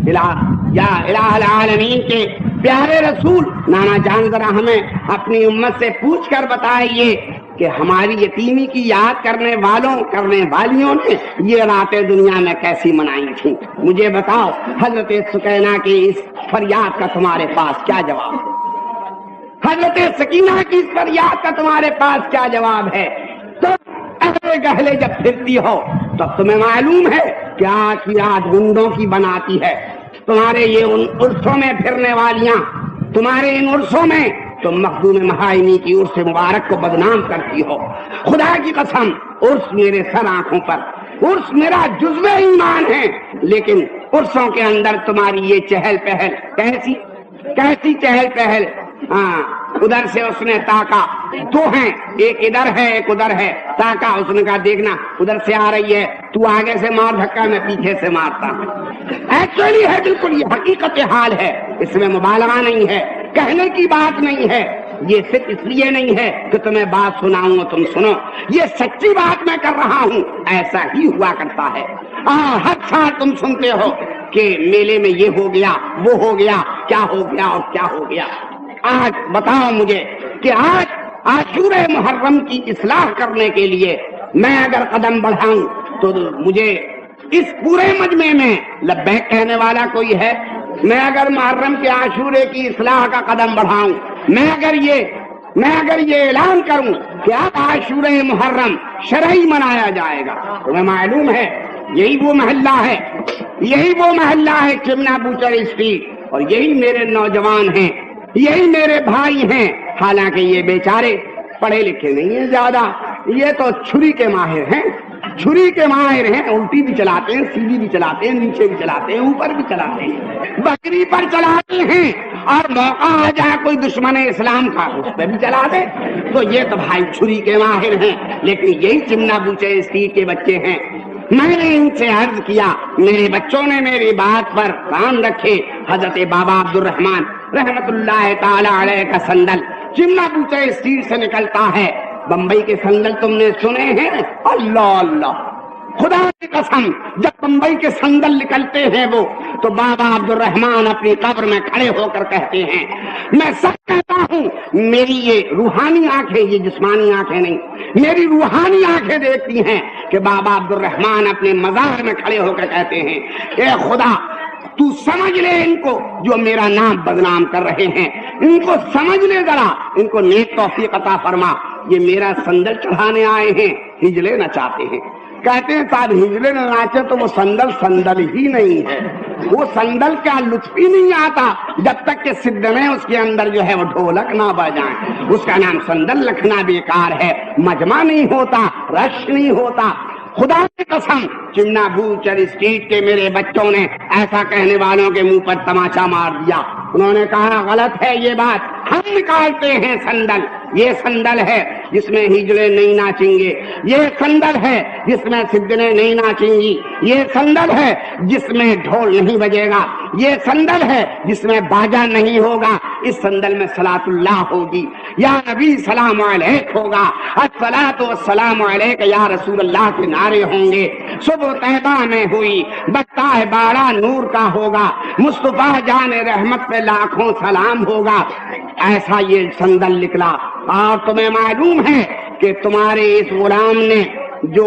یا الہ العالمین کے پیارے رسول، نانا جان ذرا ہمیں اپنی امت سے پوچھ کر بتائیے کہ ہماری یتیمی کی یاد کرنے والیوں نے یہ راتیں دنیا میں کیسی منائی تھیں؟ مجھے بتاؤ، حضرت سکینہ کی اس فریاد کا تمہارے پاس کیا جواب ہے؟ حضرت سکینہ کی اس فریاد کا تمہارے پاس کیا جواب ہے؟ تو اہلے گہلے جب پھرتی ہو تو تمہیں معلوم ہے کہ آج کی رات گنڈوں کی بناتی ہے، تمہارے یہ ان عرصوں میں پھرنے والیاں، تمہارے ان عرصوں میں تم مخدوم مہائنی کی عرص مبارک کو بدنام کرتی ہو۔ خدا کی قسم، عرص میرے سر آنکھوں پر، عرص میرا جزو ایمان ہے، لیکن عرصوں کے اندر تمہاری یہ چہل پہل کیسی چہل پہل؟ ہاں، ادھر سے اس نے تاکا، دو ہیں، ایک ادھر ہے ایک ادھر ہے، تاکا، اس نے کہا دیکھنا ادھر سے آ رہی ہے، تو آگے سے مار دھکا، میں پیچھے سے مارتا ہوں۔ ایکچولی ہے، بالکل یہ حقیقت حال ہے، اس میں مبالغہ نہیں ہے، کہنے کی بات نہیں ہے، یہ صرف اس لیے نہیں ہے کہ تمہیں بات سناؤں اور تم سنو، یہ سچی بات میں کر رہا ہوں، ایسا ہی ہوا کرتا ہے۔ ہر سال تم سنتے ہو کہ میلے میں یہ ہو گیا، وہ ہو گیا، کیا ہو گیا اور کیا ہو گیا۔ آج بتاؤ مجھے کہ آج عاشورہ محرم کی اصلاح کرنے کے لیے میں اگر قدم بڑھاؤں تو مجھے اس پورے مجمع میں لبیک کہنے والا کوئی ہے؟ میں اگر محرم کے عاشورے کی اصلاح کا قدم بڑھاؤں، میں اگر یہ اعلان کروں کہ اب عاشورہ محرم شرعی منایا جائے گا، تمہیں معلوم ہے یہی وہ محلہ ہے چمنا بوچر اسٹریٹ، اور یہی میرے نوجوان ہیں، یہی میرے بھائی ہیں، حالانکہ یہ بیچارے پڑھے لکھے نہیں ہیں زیادہ، یہ تو چھری کے ماہر ہیں، الٹی بھی چلاتے ہیں، سیدھی بھی چلاتے ہیں، نیچے بھی چلاتے ہیں، اوپر بھی چلاتے ہیں، بکری پر چلاتے ہیں، اور موقع آ جائے کوئی دشمن اسلام کا اس پہ بھی چلا دے، تو یہ تو بھائی چھری کے ماہر ہیں، لیکن یہی چمنا بوچے اسٹریٹ کے بچے ہیں۔ میں نے ان سے عرض کیا، میرے بچوں نے میری بات پر کان رکھے، حضرت بابا عبد الرحمان رحمت اللہ تعالی علیہ کا سندل چمنا بوچے اسٹریٹ سے نکلتا ہے۔ بمبئی کے سندل تم نے سنے ہیں؟ اللہ اللہ، خدا کی قسم جب بمبئی کے سندل نکلتے ہیں وہ تو بابا عبدالرحمان اپنی قبر میں کھڑے ہو کر کہتے ہیں، میں سچ کہتا ہوں میری یہ روحانی آنکھیں، یہ جسمانی آنکھیں نہیں، میری روحانی آنکھیں دیکھتی ہیں کہ بابا عبدالرحمان اپنے مزار میں کھڑے ہو کر کہتے ہیں، اے خدا تو سمجھ لے ان کو جو میرا نام بدنام کر رہے ہیں، ان کو سمجھ لے ذرا، ان کو نیک توفیق عطا فرما، یہ میرا سندل چڑھانے آئے ہیں، ہجلے نہ چاہتے ہیں۔ کہتے ہیں صاحب ہجلے نہ ناچے تو وہ سندل ہی نہیں ہے، وہ سندل کا لطف ہی نہیں آتا جب تک کہ سدھ میں اس کے اندر جو ہے وہ ڈھولک نہ بجائیں۔ اس کا نام سندل رکھنا بیکار ہے، مجمع نہیں ہوتا، رش نہیں ہوتا۔ خدا کی قسم چمنا بوچر اسٹریٹ کے میرے بچوں نے ایسا کہنے والوں کے منہ پر تماچا مار دیا، انہوں نے کہا غلط ہے یہ بات، ہم نکالتے ہیں سندل، یہ سندل ہے جس میں ہجڑے نہیں ناچیں گے، یہ سندل ہے جس میں سدنے نہیں ناچیں گی، یہ سندل ہے جس میں ڈھول نہیں بجے گا، یہ سندل ہے جس میں باجا نہیں ہوگا، اس سندل میں صلاۃ اللہ ہوگی، یا نبی سلام علیک ہوگا، الصلاۃ والسلام علیک یا رسول اللہ کے نعرے ہوں گے، صبح طیبہ میں ہوئی بتہ بارہ نور کا ہوگا، مصطفیٰ جان رحمت پہ لاکھوں سلام ہوگا۔ ایسا یہ سندل نکلا۔ اور تمہیں معلوم ہے کہ تمہارے اس غلام نے جو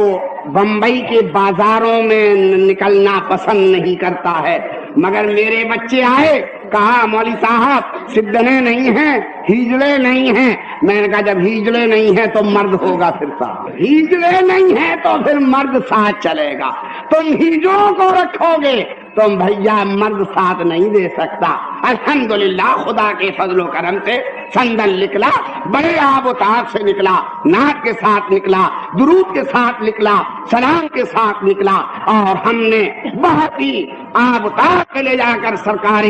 بمبئی کے بازاروں میں نکلنا پسند نہیں کرتا ہے، مگر میرے بچے آئے، کہا مولوی صاحب سدنے نہیں ہیں، ہیجڑے نہیں ہیں۔ میں نے کہا جب ہیجڑے نہیں ہیں تو مرد ہوگا پھر ساتھ، ہیجڑے نہیں ہیں تو پھر مرد ساتھ چلے گا، تم ہیجڑوں کو رکھو گے تم بھیا مرد ساتھ نہیں دے سکتا۔ الحمدللہ خدا کے فضل و کرم سے سندل نکلا، بڑے آب و تاب سے نکلا، نعت کے ساتھ نکلا، درود کے ساتھ نکلا، سلام کے ساتھ نکلا، اور ہم نے بہت ہی آب و تاب لے جا کر سرکار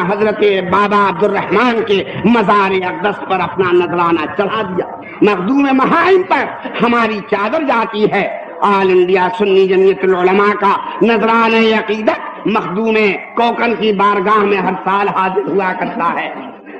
حضرت بابا عبدالرحمان کے مزار اقدس پر اپنا نذرانہ چڑھا دیا۔ مخدوم محارم پر ہماری چادر جاتی ہے، آل انڈیا سنی جمعیت العلماء کا نذرانہ عقیدت مخدوم کوکن کی بارگاہ میں ہر سال حاضر ہوا کرتا ہے،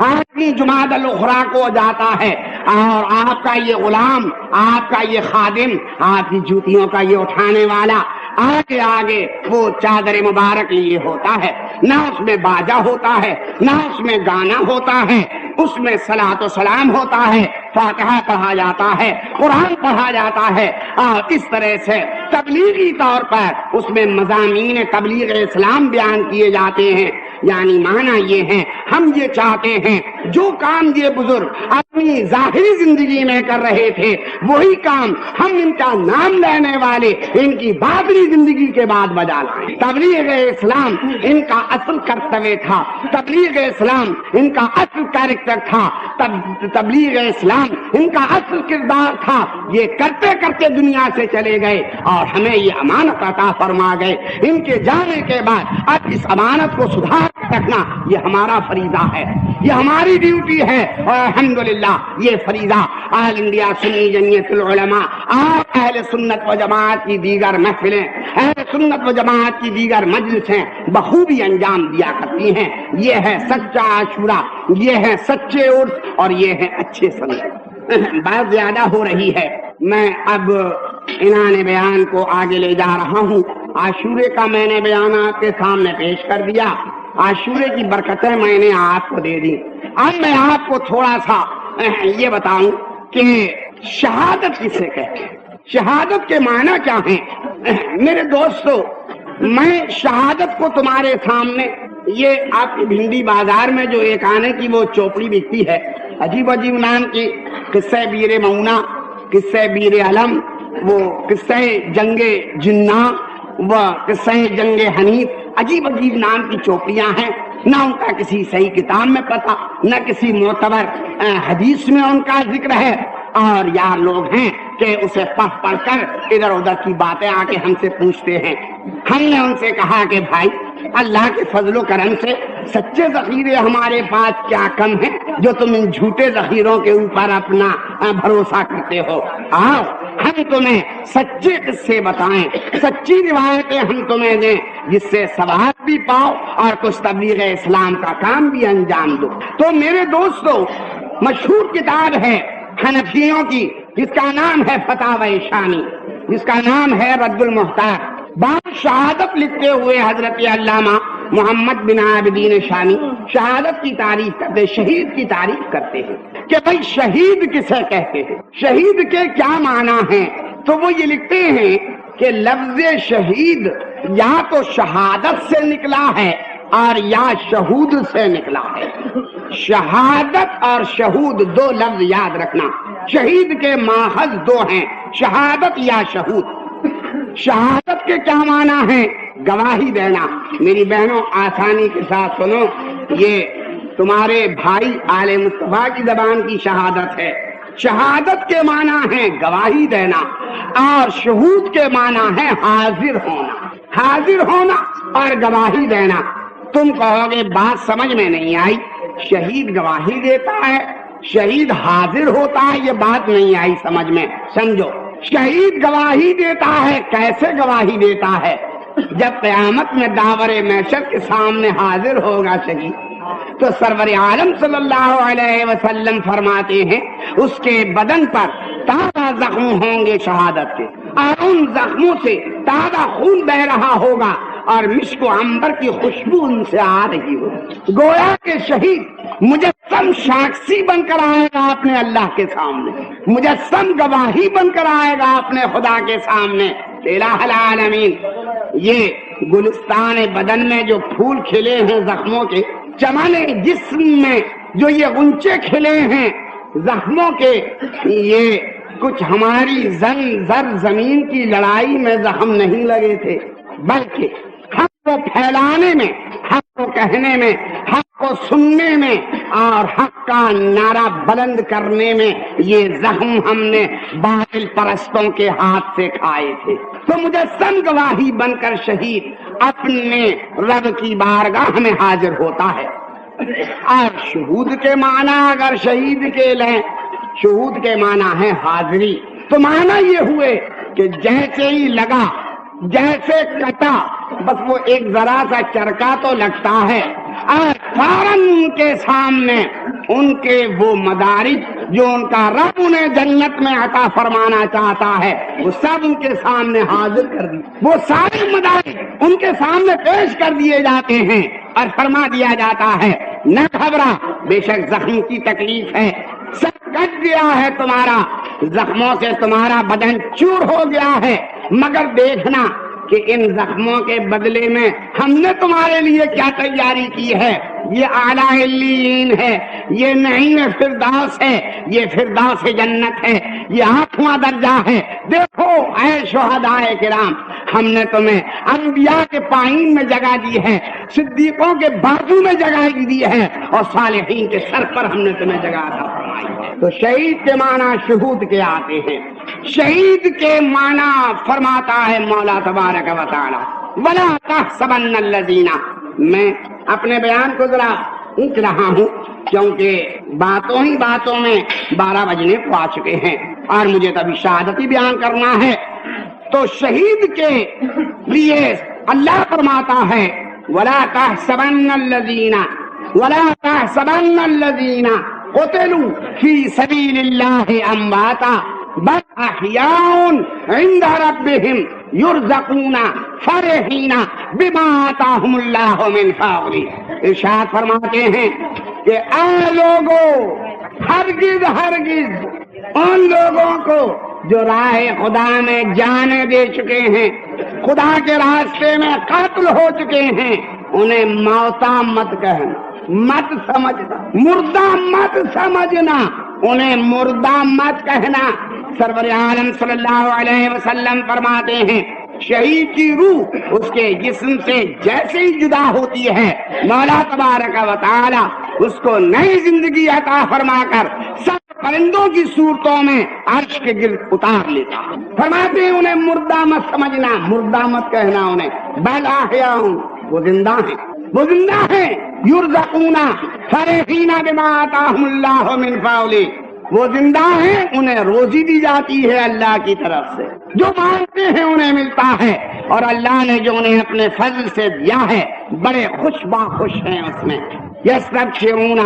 آٹھویں جمادی الاخری کو جاتا ہے، اور آپ کا یہ غلام، آپ کا یہ خادم، آپ کی جوتیوں کا یہ اٹھانے والا آگے آگے وہ چادر مبارک لیے ہوتا ہے، نہ اس میں باجا ہوتا ہے، نہ اس میں گانا ہوتا ہے، اس میں صلاۃ و سلام ہوتا ہے، فاتحہ پڑھا جاتا ہے، قرآن پڑھا جاتا ہے، اور اس طرح سے تبلیغی طور پر اس میں مضامین تبلیغ اسلام بیان کیے جاتے ہیں۔ یعنی معنی یہ ہے ہم یہ چاہتے ہیں جو کام یہ بزرگ اپنی ظاہری زندگی میں کر رہے تھے وہی کام ہم ان کا نام لینے والے ان کی باطنی زندگی کے بعد بجا لائیں۔ تبلیغ اسلام ان کا اصل کرتویہ تھا، تبلیغ اسلام ان کا اصل کیریکٹر تھا، تبلیغ اسلام ان کا اصل کردار تھا۔ یہ کرتے کرتے دنیا سے چلے گئے اور ہمیں یہ امانت عطا فرما گئے۔ ان کے جانے کے بعد اب اس امانت کو سدھار رکھنا یہ ہمارا فریضہ ہے، یہ ہماری ڈیوٹی ہے، اور الحمدللہ یہ فریضہ آل انڈیا سنی جمعیت العلماء اور اہل سنت و جماعت کی دیگر محفلیں، اہل سنت و جماعت کی دیگر مجلسیں بخوبی انجام دیا کرتی ہیں۔ یہ ہے سچا عاشورہ، یہ ہے سچے عرس، اور یہ ہے اچھے سنت۔ بات زیادہ ہو رہی ہے، میں اب عنوان بیان کو آگے لے جا رہا ہوں۔ عاشورے کا میں نے بیان آپ کے سامنے پیش کر دیا، عاشورے کی برکتیں میں نے آپ کو دے دی۔ اب میں آپ کو تھوڑا سا یہ بتاؤں کہ شہادت کسے کہتے ہیں، شہادت کے معنی کیا ہیں۔ میرے دوستو، میں شہادت کو تمہارے سامنے، یہ آپ کی بھنڈی بازار میں جو ایک آنے کی وہ چوپڑی بکتی ہے عجیب عجیب نام کی، قصہ بیر مونا، قصہ بیر علم، وہ قصہ جنگ جنہ، وہ قصہ جنگ حنیف، عجیب عجیب نام کی چوپڑیاں ہیں، نہ ان کا کسی صحیح کتاب میں پتہ، نہ کسی معتبر حدیث میں ان کا ذکر ہے، اور یار لوگ ہیں کہ اسے پڑھ کر ادھر ادھر کی باتیں آ کے ہم سے پوچھتے ہیں۔ ہم نے ان سے کہا کہ بھائی اللہ کے فضل و کرم سے سچے ذخیرے ہمارے پاس کیا کم ہیں جو تم ان جھوٹے ذخیروں کے اوپر اپنا بھروسہ کرتے ہو۔ آؤ ہم تمہیں سچے قصے بتائیں، سچی روایتیں ہم تمہیں دیں، جس سے ثواب بھی پاؤ اور کچھ تبلیغ اسلام کا کام بھی انجام دو۔ تو میرے دوستو، مشہور کتاب ہے حنفیوں کی جس کا نام ہے فتاوی شامی۔ جس کا نام ہے رد المحتاج، باب شہادت لکھتے ہوئے حضرت علامہ محمد بن عابدین شامی شہادت کی تعریف کرتے، شہید کی تعریف کرتے ہیں کہ بھائی شہید کسے کہتے ہیں، شہید کے کیا معنی ہیں؟ تو وہ یہ لکھتے ہیں کہ لفظ شہید یا تو شہادت سے نکلا ہے اور یا شہود سے نکلا ہے۔ شہادت اور شہود دو لفظ یاد رکھنا، شہید کے ماخذ دو ہیں، شہادت یا شہود۔ شہادت کے کیا معنی ہے؟ گواہی دینا۔ میری بہنوں آسانی کے ساتھ سنو، یہ تمہارے بھائی آل مصطفیٰ کی زبان کی شہادت ہے۔ شہادت کے معنی ہے گواہی دینا، اور شہود کے معنی ہے حاضر ہونا، حاضر ہونا اور گواہی دینا۔ تم کہو گے بات سمجھ میں نہیں آئی، شہید گواہی دیتا ہے، شہید حاضر ہوتا ہے، یہ بات نہیں آئی سمجھ میں۔ سمجھو، شہید گواہی دیتا ہے، کیسے گواہی دیتا ہے؟ جب قیامت میں داور محشر کے سامنے حاضر ہوگا شہید، تو سرور عالم صلی اللہ علیہ وسلم فرماتے ہیں اس کے بدن پر تازہ زخم ہوں گے شہادت کے، اور ان زخموں سے تازہ خون بہ رہا ہوگا اور مشک و عنبر کی خوشبو ان سے آ رہی ہوگی۔ گویا کہ شہید مجسم ساکشی بن کر آئے گا اپنے اللہ کے سامنے، مجسم گواہی بن کر آئے گا اپنے خدا کے سامنے۔ الہ العالمین، یہ گلستان بدن میں جو پھول کھلے ہیں زخموں کے، چمن جسم میں جو یہ غنچے کھلے ہیں زخموں کے، یہ کچھ ہماری زر زمین کی لڑائی میں زخم نہیں لگے تھے، بلکہ حق کو پھیلانے میں، حق کو کہنے میں، حق کو سننے میں اور حق کا نعرہ بلند کرنے میں یہ زخم ہم نے باطل پرستوں کے ہاتھ سے کھائے تھے۔ تو مجسم گواہی بن کر شہید اپنے رب کی بارگاہ میں حاضر ہوتا ہے۔ اور شہود کے معنی اگر شہید کے لیں، شہود کے معنی ہے حاضری، تو معنی یہ ہوئے کہ جیسے ہی لگا، جیسے کٹا، بس وہ ایک ذرا سا چرکا تو لگتا ہے، اور فوراً ان کے سامنے ان کے وہ مدارج جو ان کا رب انہیں جنت میں عطا فرمانا چاہتا ہے وہ سب ان کے سامنے حاضر کر دی، وہ سارے مدارج ان کے سامنے پیش کر دیے جاتے ہیں اور فرما دیا جاتا ہے نہ گھبرا، بے شک زخم کی تکلیف ہے، سب کٹ گیا ہے تمہارا، زخموں سے تمہارا بدن چور ہو گیا ہے، مگر دیکھنا کہ ان زخموں کے بدلے میں ہم نے تمہارے لیے کیا تیاری کی ہے۔ یہ اعلیٰ علیین ہے، یہ نعیم فردوس ہے، یہ فردوس جنت ہے، یہ 8واں درجہ ہے۔ دیکھو اے شہدائے کرام، ہم نے تمہیں انبیاء کے پائیں میں جگہ دی ہے، صدیقوں کے بازو میں جگہ دی ہے، اور صالحین کے سر پر ہم نے تمہیں جگہ عطا فرمائی ہے۔ تو شہید کے معنی شہود کے آتے ہیں۔ شہید کے معنی فرماتا ہے مولا تبارک و تعالی وَلَا تَحْسَبَنَّ الَّذِينَ، میں اپنے بیان کو ذرا اونچ رہا ہوں کیونکہ باتوں ہی باتوں میں 12 بجنے کو آ چکے ہیں اور مجھے تبھی شہادتی بیان کرنا ہے۔ تو شہید کے لیے اللہ فرماتا ہے وَلَا تَحْسَبَنَّ الَّذِينَ وَلَا تَحْسَبَنَّ الَّذِينَ قُتِلُوا فِي سَبِيلِ اللَّهِ أَمْوَاتًا بل احیاء عند ربهم یرزقون فرحین بما آتاہم اللہ من فضلہ۔ ارشاد فرماتے ہیں کہ اے لوگوں، ہرگز ہرگز ان لوگوں کو جو راہ خدا میں جانیں دے چکے ہیں، خدا کے راستے میں قتل ہو چکے ہیں، انہیں موتا مت کہنا، مت سمجھنا، مردہ مت سمجھنا، انہیں مردہ مت کہنا۔ سرور عالم صلی اللہ علیہ وسلم فرماتے ہیں شہید کی روح اس کے جسم سے جیسے ہی جدا ہوتی ہے، مولا تبارک و تعالی اس کو نئی زندگی عطا فرما کر سب پرندوں کی صورتوں میں عرش کے گرد اتار لیتا ہے۔ فرماتے ہیں انہیں مردہ مت سمجھنا، مردہ مت کہنا انہیں، بل احیاء، وہ زندہ ہیں، وہ زندہ ہیں، یرزقون فرحین بما آتاہم اللہ من فضلہ، وہ زندہ ہیں، انہیں روزی دی جاتی ہے اللہ کی طرف سے، جو مانگتے ہیں انہیں ملتا ہے، اور اللہ نے جو انہیں اپنے فضل سے دیا ہے بڑے خوش باخوش ہیں اس میں۔ یستبشرون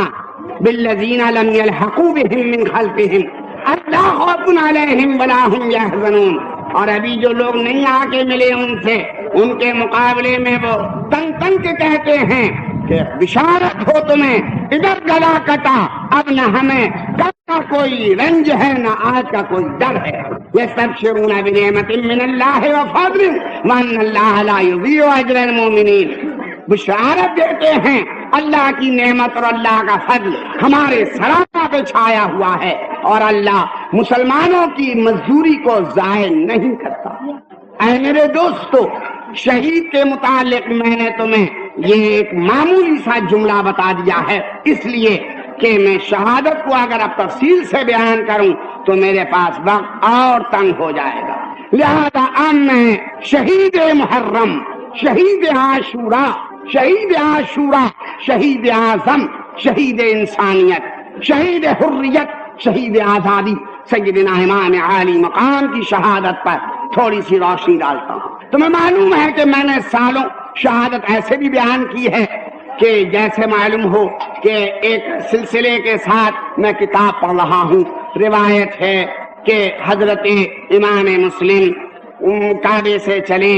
بالذین لم یلحقوا بهم من خلفهم الا خوف علیہم ولا هم یحزنون۔ اور ابھی جو لوگ نہیں آ کے ملے ان سے، ان کے مقابلے میں وہ تن تن کے کہتے ہیں کہ بشارت ہو تمہیں، ادھر گلا کٹا، اب نہ ہمیں کل کا کوئی رنج ہے نہ آج کا کوئی ڈر ہے۔ یستبشرون بنعمت من اللہ وفضل وان اللہ لا یضیع اجر المؤمنین، بشارت دیتے ہیں اللہ کی نعمت اور اللہ کا فضل ہمارے سراپا پہ چھایا ہوا ہے، اور اللہ مسلمانوں کی مزدوری کو ضائع نہیں کرتا۔ اے میرے دوستو، شہید کے متعلق میں نے تمہیں یہ ایک معمولی سا جملہ بتا دیا ہے، اس لیے کہ میں شہادت کو اگر اب تفصیل سے بیان کروں تو میرے پاس وقت اور تنگ ہو جائے گا، لہذا اب میں شہید محرم، شہید عاشورہ، شہید عاشورہ، شہید اعظم، شہید انسانیت، شہید حریت، شہید آزادی، سیدنا امام عالی مقام کی شہادت پر تھوڑی سی روشنی ڈالتا ہوں۔ تمہیں معلوم ہے کہ میں نے سالوں شہادت ایسے بھی بیان کی ہے کہ جیسے معلوم ہو کہ ایک سلسلے کے ساتھ میں کتاب پڑھ رہا ہوں، روایت ہے کہ حضرت امام مسلم کعبے سے چلے،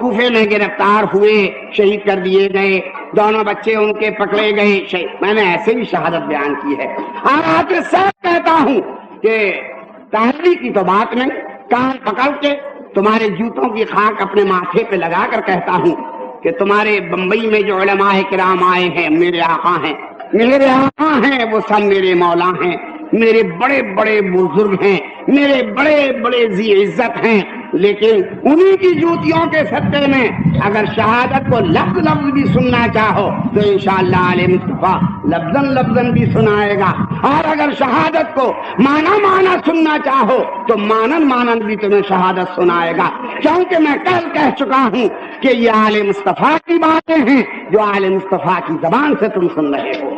کوفے میں گرفتار ہوئے، شہید کر دیے گئے، دونوں بچے ان کے پکڑے گئے، میں نے ایسے بھی شہادت بیان کی ہے۔ اور آپ سے سب کہتا ہوں کہ تحریری کی تو بات نہیں، کان پکڑ کے تمہارے جوتوں کی خاک اپنے ماتھے پہ لگا کر کہتا ہوں کہ تمہارے بمبئی میں جو علماء کرام آئے ہیں میرے آقا ہیں، میرے آقا ہیں، وہ سب میرے مولا ہیں، میرے بڑے بڑے بزرگ ہیں، میرے بڑے بڑے ذی عزت ہیں، لیکن انہی کی جوتیوں کے صدقے میں اگر شہادت کو لفظ لفظ بھی سننا چاہو تو انشاءاللہ علیہ مصطفیٰ لفظاً لفظاً بھی سنائے گا، اور اگر شہادت کو معنی معنی سننا چاہو تو مانن مانن بھی تمہیں شہادت سنائے گا، کیونکہ میں کل کہہ چکا ہوں کہ یہ آل مصطفیٰ کی باتیں ہیں جو آل مصطفیٰ کی زبان سے تم سن رہے ہو۔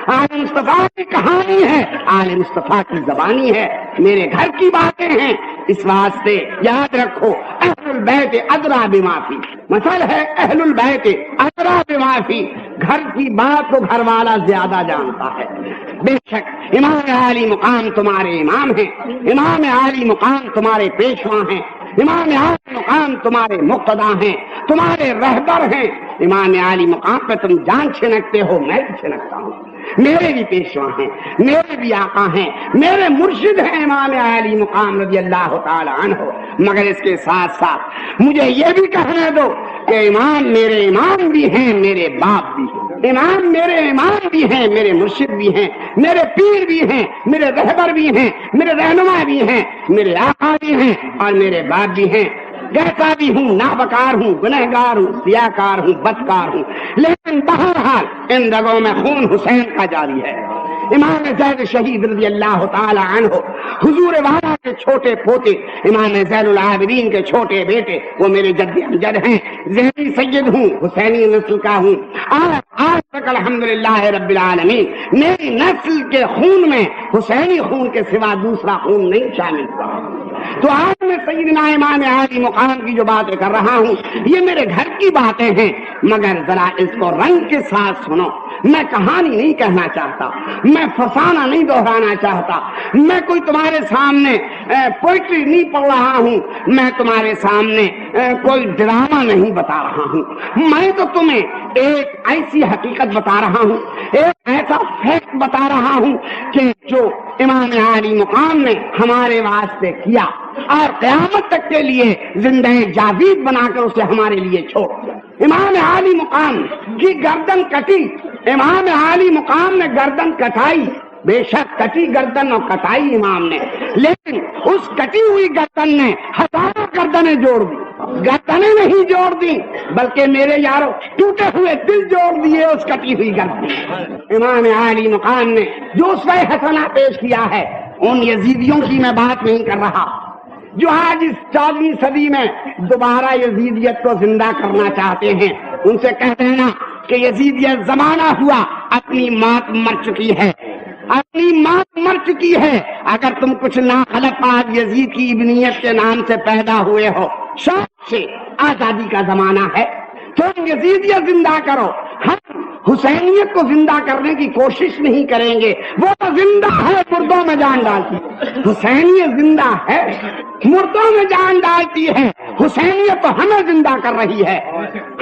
آل مصطفیٰ کی کہانی ہے، آل مصطفیٰ کی زبانی ہے، میرے گھر کی باتیں ہیں، اس واسطے یاد رکھو اہل البیت ادری بما فی، مثل ہے اہل البیت ادری بما فی، گھر کی بات کو گھر والا زیادہ جانتا ہے۔ بے شک امام عالی مقام تمہارے امام ہیں، امام عالی مقام تمہارے پیشوا ہیں، امام عالی مقام تمہارے مقتدا ہیں، تمہارے رہبر ہیں، امام عالی مقام پہ تم جان چھنکتے ہو، میں بھی چھنکتا ہوں، میرے بھی پیشوا ہیں، میرے بھی آقا ہیں، میرے مرشد ہیں امام عالی مقام رضی اللہ تعالی عنہ، مگر اس کے ساتھ ساتھ مجھے یہ بھی کہنے دو کہ امام میرے امام بھی ہیں، میرے باپ بھی ہیں، امام میرے امام بھی ہیں، میرے مرشد بھی ہیں، میرے پیر بھی ہیں، میرے رہبر بھی ہیں، میرے رہنما بھی ہیں، میرے آقا بھی ہیں اور میرے باپ بھی ہیں۔ کہتا بھی ہوں، نابکار ہوں، گنہگار ہوں، سیاکار ہوں، بدکار ہوں، لیکن بہرحال ان رگوں میں خون حسین کا جاری ہے۔ امام زید شہید رضی اللہ تعالی عنہ، حضور والا کے چھوٹے پوتے، امام زین العابدین کے چھوٹے بیٹے، وہ میرے جد امجد ہیں، ذہنی سید ہوں، حسینی نسل کا ہوں، آج تک الحمدللہ رب العالمین میری نسل کے خون میں حسینی خون کے سوا دوسرا خون نہیں شامل ہوا۔ تو آج میں سیدنا امام عالی مقام کی جو باتیں کر رہا ہوں یہ میرے گھر کی باتیں ہیں، مگر ذرا اس کو رنگ کے ساتھ سنو۔ میں کہانی نہیں کہنا چاہتا، میں فسانہ نہیں دہرانا چاہتا، میں کوئی تمہارے سامنے پوئٹری نہیں پڑھ رہا ہوں، میں تمہارے سامنے کوئی ڈرامہ نہیں بتا رہا ہوں، میں تو تمہیں ایک ایسی حقیقت بتا رہا ہوں، ایک ایسا فیکٹ بتا رہا ہوں کہ جو امام عالی مقام نے ہمارے واسطے کیا اور قیامت تک کے لیے زندہ جاوید بنا کر اسے ہمارے لیے چھوڑ دیا۔ امام عالی مقام کی گردن کٹی، امام عالی مقام نے گردن کٹائی، بے شک کٹی گردن اور کٹائی امام نے، لیکن اس کٹی ہوئی گردن نے ہزاروں گردنیں جوڑ دی، گردنیں نہیں جوڑ دی بلکہ میرے یارو ٹوٹے ہوئے دل جوڑ دیے اس کٹی ہوئی گردن۔ امام عالی مقام نے جو اسوہ حسنہ پیش کیا ہے، ان یزیدیوں کی میں بات نہیں کر رہا جو آج اس 14ویں صدی میں دوبارہ یزیدیت کو زندہ کرنا چاہتے ہیں، ان سے کہہ دینا کہ یزیدیت زمانہ ہوا، اپنی موت مر چکی ہے، اپنی موت مر چکی ہے۔ اگر تم کچھ ناخلف آج یزید کی ابنیت کے نام سے پیدا ہوئے ہو، شوق سے آزادی کا زمانہ ہے، تم یزیدیت زندہ کرو، ہم حسینیت کو زندہ کرنے کی کوشش نہیں کریں گے، وہ تو زندہ ہے مردوں میں جان ڈالتی، حسینیت زندہ ہے مردوں میں جان ڈالتی ہے، حسینیت تو ہمیں زندہ کر رہی ہے،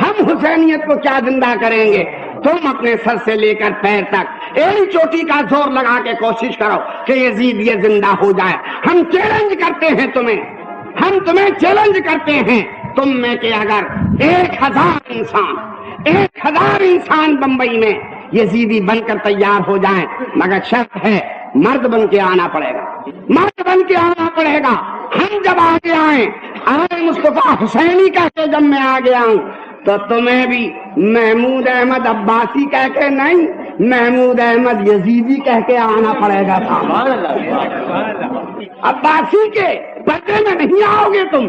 ہم حسینیت کو کیا زندہ کریں گے؟ تم اپنے سر سے لے کر پیر تک ایک چوٹی کا زور لگا کے کوشش کرو کہ یزید یہ زندہ ہو جائے۔ ہم چیلنج کرتے ہیں تمہیں، ہم تمہیں چیلنج کرتے ہیں تم میں کہ اگر 1000 انسان بمبئی میں یزیدی بن کر تیار ہو جائیں، مگر شرط ہے مرد بن کے آنا پڑے گا، مرد بن کے آنا پڑے گا۔ ہم جب آگے آئیں، مصطفیٰ حسینی کہہ کے جب میں آگے آؤں تو تمہیں بھی محمود احمد عباسی کہہ کے نہیں، محمود احمد یزیدی کہہ کے آنا پڑے گا۔ عباسی کے پردے میں نہیں آؤ گے تم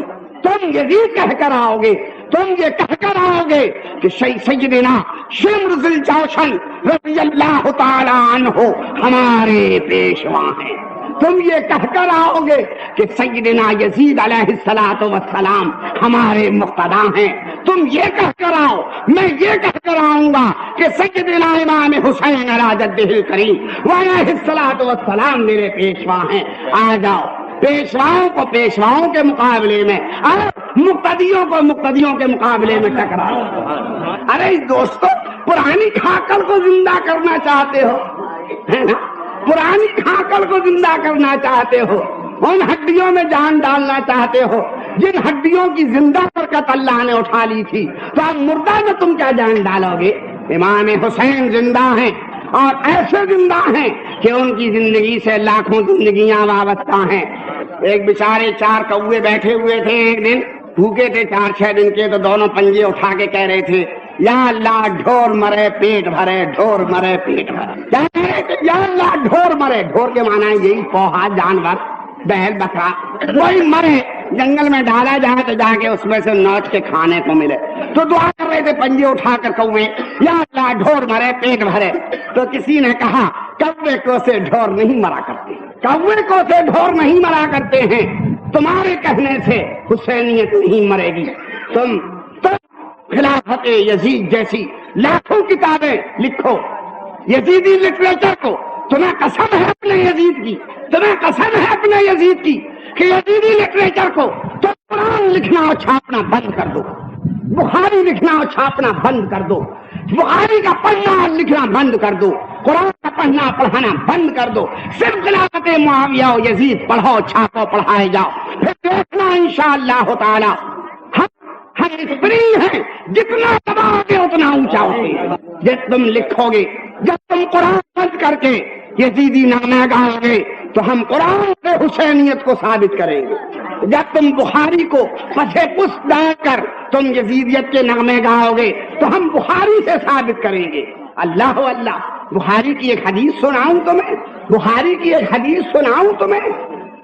یزید کہہ کر آؤ گے، تم یہ کہہ کر آؤ گے کہ سیدنا شمر ذی الجوشن رضی اللہ تعالی عنہ ہمارے پیشوا ہیں، تم یہ کہہ کر آؤ گے کہ سیدنا یزید علیہ الصلوۃ والسلام ہمارے مقتدا ہیں، تم یہ کہہ کر آؤ، میں یہ کہہ کر آؤں گا کہ سیدنا امام حسین علی جدہ الکریم علیہ الصلوۃ والسلام میرے پیشوا ہیں۔ آ جاؤ پیشواؤں کو پیشواؤں کے مقابلے میں اور مقتدیوں کو مقتدیوں کے مقابلے میں ٹکراؤ۔ ارے دوستو، پرانی کھاکر کو زندہ کرنا چاہتے ہو، ہے نا؟ پرانی کھاکر کو زندہ کرنا چاہتے ہو، ان ہڈیوں میں جان ڈالنا چاہتے ہو جن ہڈیوں کی زندہ برکت اللہ نے اٹھا لی تھی، تو اب مردہ میں تم کیا جان ڈالو گے؟ امام حسین زندہ ہیں اور ایسے زندہ ہیں کہ ان کی زندگی سے لاکھوں زندگیاں وابستہ ہیں۔ ایک بیچارے 4 کوے بیٹھے ہوئے تھے، ایک دن بھوکے تھے 4-6 دن کے، تو دونوں پنجے اٹھا کے کہہ رہے تھے یا اللہ ڈھور مرے پیٹ بھرے، ڈھور مرے پیٹ بھرے، کیا کہہ رہے تھے؟ یا اللہ ڈھور مرے، ڈھور کے معنی یہی پوہا جانور، بیل بکرا، کوئی مرے، جنگل میں ڈالا جائے تو جا کے اس میں سے نوچ کے کھانے کو ملے۔ تو دعا کر رہے تھے پنجے اٹھا کر کوے، یا اللہ ڈھور مرے پیٹ بھرے۔ تو کسی نے کہا کوے کو سے ڈھور نہیں مرا کرتے، کوے کو سے ڈھور نہیں مرا کرتے ہیں، تمہارے کہنے سے حسینیت نہیں مرے گی۔ تم خلافت یزید جیسی لاکھوں کتابیں لکھو، یزیدی لٹریچر کو، تمہیں قسم ہے اپنے یزید کی، تمہیں قسم ہے اپنے یزید کی کہ یزیدی لٹریچر کو تو قرآن لکھنا اور چھاپنا بند کر دو، بخاری لکھنا اور چھاپنا بند کر دو، بخاری کا پڑھنا اور لکھنا بند کر دو، قرآن کا پڑھنا پڑھانا بند کر دو، صرف خلافت معاویہ و یزید پڑھو، چھاپو، پڑھائے جاؤ، پھر دیکھنا انشاءاللہ تعالی ہم اسپرنگ ہیں، جتنا دباؤ گے اتنا اونچا اٹھے گا۔ جب تم لکھو گے، جب تم قرآن بند کر کے یزیدی نامہ گاؤ گے تو ہم قرآن سے حسینیت کو ثابت کریں گے، جب تم بخاری کو پسے پست ڈال کر تم یزیدیت کے نغمے گاؤ گے تو ہم بخاری سے ثابت کریں گے۔ اللہ اللہ، بخاری کی ایک حدیث سناؤں تمہیں، بخاری کی ایک حدیث سناؤں تمہیں،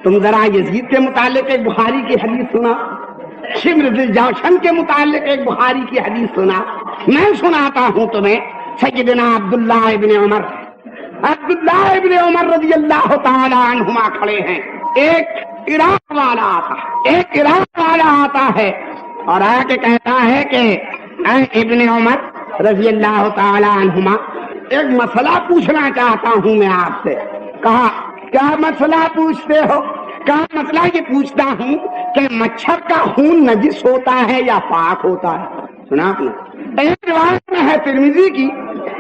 تم ذرا یزید کے متعلق ایک بخاری کی حدیث سنا، شمر ذی الجوشن کے متعلق ایک بخاری کی حدیث سنا۔ میں سناتا ہوں تمہیں، سیدنا عبداللہ ابن عمر رضی اللہ تعالی عنہما کھڑے ہیں، ایک عراق والا آتا ہے اور آ کے کہتا ہے کہ اے ابن عمر رضی اللہ تعالی عنہما، ایک مسئلہ پوچھنا چاہتا ہوں میں آپ سے۔ کہا کیا مسئلہ پوچھتے ہو؟ کہا مسئلہ یہ پوچھتا ہوں کہ مچھر کا خون نجس ہوتا ہے یا پاک ہوتا ہے؟ سنا آپ نے؟ ایک روایت میں ہے ترمذی کی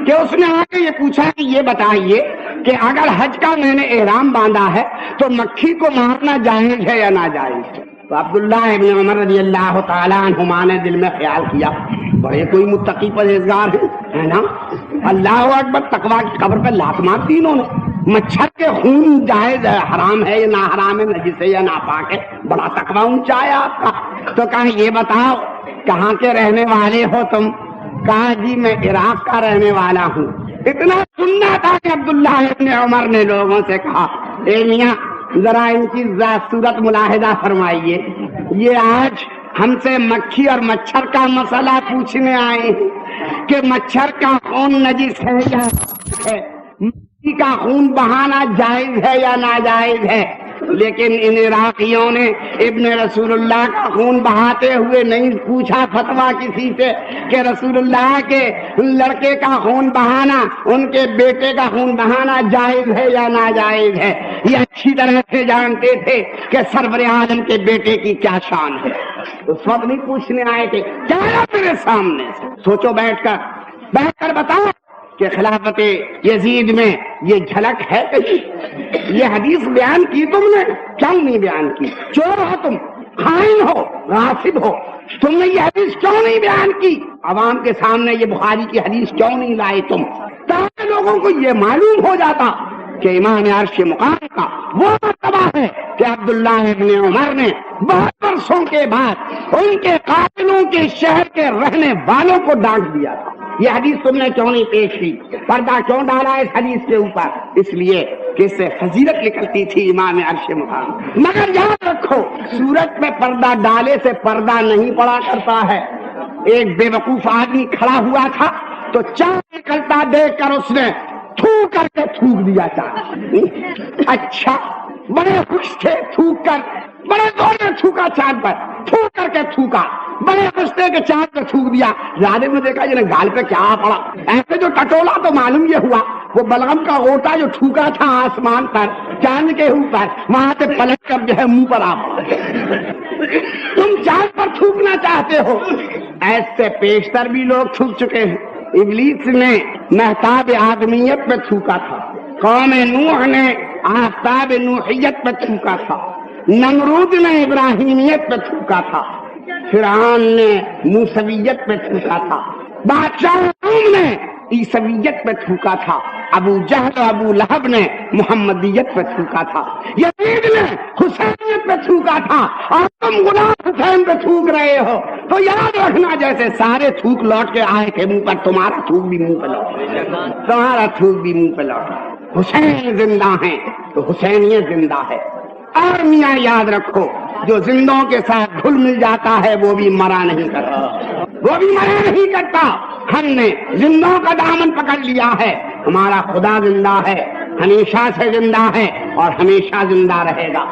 کہ اس نے آ کے یہ پوچھا کہ یہ بتائیے کہ اگر حج کا میں نے احرام باندھا ہے تو مکھی کو مارنا جائز ہے یا ناجائز ہے؟ تو عبداللہ ابن عمر رضی اللہ تعالیٰ عنہما نے دل میں خیال کیا، بڑے کوئی متقی پرہیزگار ہے نا، اللہ اکبر، تقویٰ کی قبر پہ لات مار دی انہوں نے۔ مچھر کے خون جائز ہے، حرام ہے یا نہ حرام ہے، نجس ہے یا ناپاک ہے، بڑا تقویٰ اونچا ہے آپ کا۔ تو کہا یہ بتاؤ کہاں کے رہنے والے ہو تم؟ کہا جی میں عراق کا رہنے والا ہوں۔ اتنا سننا تھا کہ عبداللہ ابن عمر نے لوگوں سے کہا اے میاں ذرا ان کی ذات صورت ملاحظہ فرمائیے، یہ آج ہم سے مکھی اور مچھر کا مسئلہ پوچھنے آئے ہیں کہ مچھر کا خون نجس ہے یا ہے، مکھی کا خون بہانا جائز ہے یا ناجائز ہے۔ لیکن ان عراقیوں نے ابن رسول اللہ کا خون بہاتے ہوئے نہیں پوچھا فتویٰ کسی سے کہ رسول اللہ کے لڑکے کا خون بہانا، ان کے بیٹے کا خون بہانا جائز ہے یا ناجائز ہے۔ یہ اچھی طرح سے جانتے تھے کہ سرور عالم کے بیٹے کی کیا شان ہے۔ اس وقت نہیں پوچھنے آئے تھے، کیا ہے میرے سامنے سے سوچو بیٹھ کر بتاؤ کہ خلافت یزید میں یہ جھلک ہے کہیں؟ یہ حدیث بیان کی تم نے، کیوں نہیں بیان کی؟ چور ہو تم، خائن ہو، غاصب ہو، تم نے یہ حدیث کیوں نہیں بیان کی؟ عوام کے سامنے یہ بخاری کی حدیث کیوں نہیں لائے تم؟ تاکہ لوگوں کو یہ معلوم ہو جاتا کہ امام عرش مقام کا وہ مرتبہ ہے کہ عبداللہ ابن عمر نے بہت برسوں کے بعد ان کے قاتلوں کے شہر کے رہنے والوں کو ڈانٹ دیا تھا۔ یہ حدیث تم نے کیوں نہیں پیش کی؟ پردہ کیوں ڈالا اس حدیث کے اوپر؟ اس لیے کہ اس سے فضیلت نکلتی تھی امام عرش مقام۔ مگر یاد رکھو، سورت میں پردہ ڈالے سے پردہ نہیں پڑا کرتا ہے۔ ایک بے وقوف آدمی کھڑا ہوا تھا تو چاند نکلتا دیکھ کر اس نے تھوک کر کے تھوک دیا چاند۔ اچھا، بڑے خوش تھے، تھوک کر بڑے زور میں تھوکا چاند پر، تھوک کر کے تھوکا، بڑے خوش تھے کہ چاند پہ تھوک دیا۔ زیادہ میں دیکھا جنہیں گال پہ کیا پڑا، ایسے جو ٹٹولا تو معلوم یہ ہوا وہ بلغم کا غوٹا جو تھوکا تھا آسمان پر چاند کے اوپر، وہاں سے پلٹ کر جو ہے منہ پر آ پڑا۔ تم چاند پر تھوکنا چاہتے ہو، ایسے پیشتر بھی لوگ تھوک چکے ہیں۔ ابلیس نے مہتاب آدمیت پہ تھوکا تھا، قوم نوح نے آفتاب نوحیت پہ تھوکا تھا، نمرود نے ابراہیمیت پہ تھوکا تھا، فرعون نے موسویت پہ تھوکا تھا، بادشاہ روم نے عیسویت پہ تھوکا تھا، ابو جہل و ابو لہب نے محمدیت پہ تھوکا تھا، یزید نے حسینیت پہ تھوکا تھا، اور تم غلام حسین پہ تھوک رہے ہو۔ تو یاد رکھنا، جیسے سارے تھوک لوٹ کے آئے تھے منہ پر، تمہارا تھوک بھی منہ پہ لوٹ، تمہارا تھوک بھی منہ پہ لوٹ۔ حسین زندہ ہیں تو حسینیت زندہ ہے۔ اور میاں یاد رکھو، جو زندوں کے ساتھ گھل مل جاتا ہے وہ بھی مرا نہیں کرتا، وہ بھی مرا نہیں کرتا۔ ہم نے زندوں کا دامن پکڑ لیا ہے، ہمارا خدا زندہ ہے، ہمیشہ سے زندہ ہے اور ہمیشہ زندہ رہے گا۔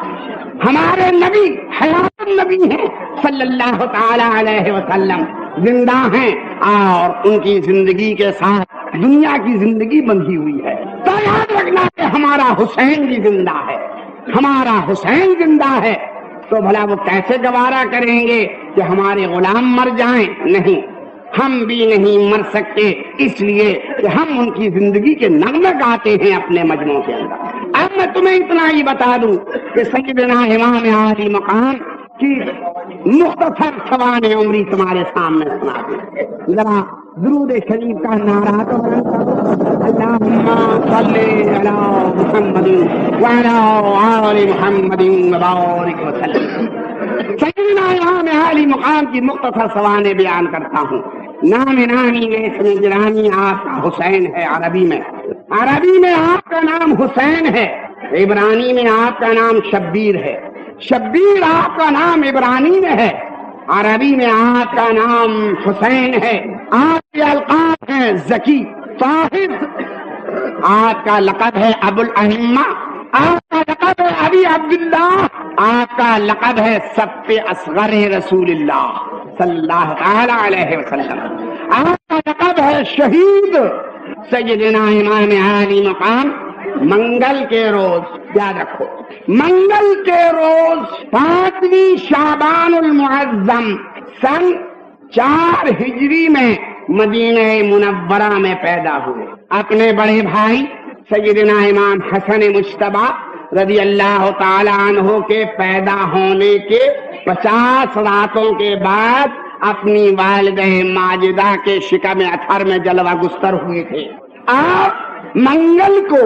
ہمارے نبی حیات النبی ہیں صلی اللہ تعالی علیہ وسلم، زندہ ہیں، اور ان کی زندگی کے ساتھ دنیا کی زندگی بندھی ہوئی ہے۔ تو یاد رکھنا کہ ہمارا حسین بھی زندہ ہے، ہمارا حسین زندہ ہے۔ تو بھلا وہ کیسے گوارا کریں گے کہ ہمارے غلام مر جائیں؟ نہیں، ہم بھی نہیں مر سکتے، اس لیے کہ ہم ان کی زندگی کے نغمے گاتے ہیں اپنے مجموعوں کے اندر۔ اب میں تمہیں اتنا ہی بتا دوں کہ سیدنا امام عالی مقام کی مختصر سوانح عمری تمہارے سامنے سنا دوں۔ ذرا درود شریف کا نعرہ تو اللہم صلی علی محمد وعلی آل محمد وبارک وسلم۔ سیدنا امام عالی مقام کی مختصر سوانح بیان کرتا ہوں۔ نام نامی اسم گرامی آپ کا حسین ہے، عربی میں آپ کا نام حسین ہے، عبرانی میں آپ کا نام شبیر ہے، شبیر آپ کا نام عبرانی میں ہے، عربی میں آپ کا نام حسین ہے۔ آپ کے القاب ہیں ذکی، طاہر، آپ کا لقب ہے ابو الائمہ، آپ کا لقب ہے ابی عبداللہ، آپ کا لقب ہے سب اصغر رسول اللہ صلی اللہ تعالی علیہ وسلم، آپ کا لقب ہے شہید۔ سیدنا امام عالی مقام منگل کے روز، یاد رکھو، منگل کے روز 5ویں شعبان المعظم سن 4 ہجری میں مدینہ منورہ میں پیدا ہوئے۔ اپنے بڑے بھائی سیدنا امام حسن مجتبی رضی اللہ تعالی عنہ کے پیدا ہونے کے 50 راتوں کے بعد اپنی والدہ ماجدہ کے شکم اطہر میں جلوہ گستر ہوئے تھے۔ آپ منگل کو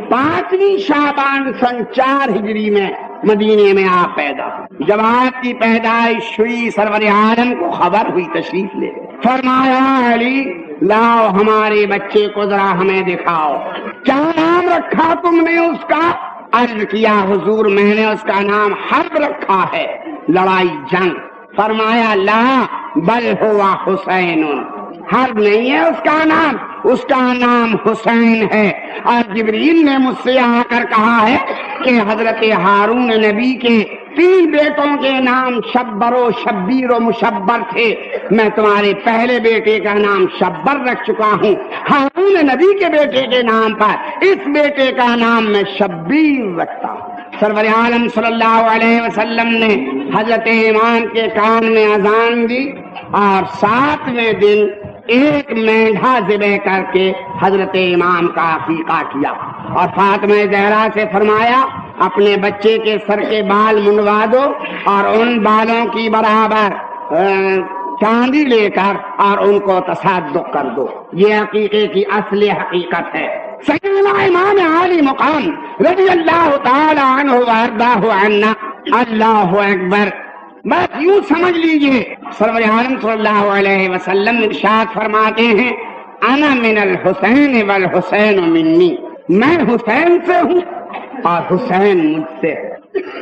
5ویں شعبان سن 4 ہجری میں مدینے میں آپ پیدا ہوئے۔ جب آپ کی پیدائش ہوئی، سرور عالم کو خبر ہوئی، تشریف لے فرمایا علی لاؤ ہمارے بچے کو ذرا ہمیں دکھاؤ، کیا نام رکھا تم نے اس کا؟ عرض کیا حضور میں نے اس کا نام حرب رکھا ہے، لڑائی جنگ۔ فرمایا لا بل ہوا حسین، حرب نہیں ہے اس کا نام، اس کا نام حسین ہے۔ اور جبریل نے مجھ سے آ کر کہا ہے کہ حضرت ہارون نبی کے 3 بیٹوں کے نام شبر و شبیر و مشبر تھے، میں تمہارے پہلے بیٹے کا نام شبر رکھ چکا ہوں، ہارون نبی کے بیٹے کے نام پر اس بیٹے کا نام میں شبیر رکھتا ہوں۔ سرور عالم صلی اللہ علیہ وسلم نے حضرت امام کے کان میں اذان دی اور 7ویں دن ایک مینڈھا ذبح کر کے حضرت امام کا عقیقہ کیا اور فاطمہ زہرا سے فرمایا اپنے بچے کے سر کے بال منڈوا دو اور ان بالوں کی برابر چاندی لے کر اور ان کو تصدق کر دو۔ یہ عقیقے کی اصل حقیقت ہے۔ سیدنا امام عالی مقام رضی اللہ تعالی عنہ وارضاہ عنا، اللہ اکبر، بس یوں سمجھ لیجئے سرور عالم صلی اللہ علیہ وسلم ارشاد فرماتے ہیں انا من الحسین والحسین منی، میں حسین سے ہوں اور حسین مجھ سے۔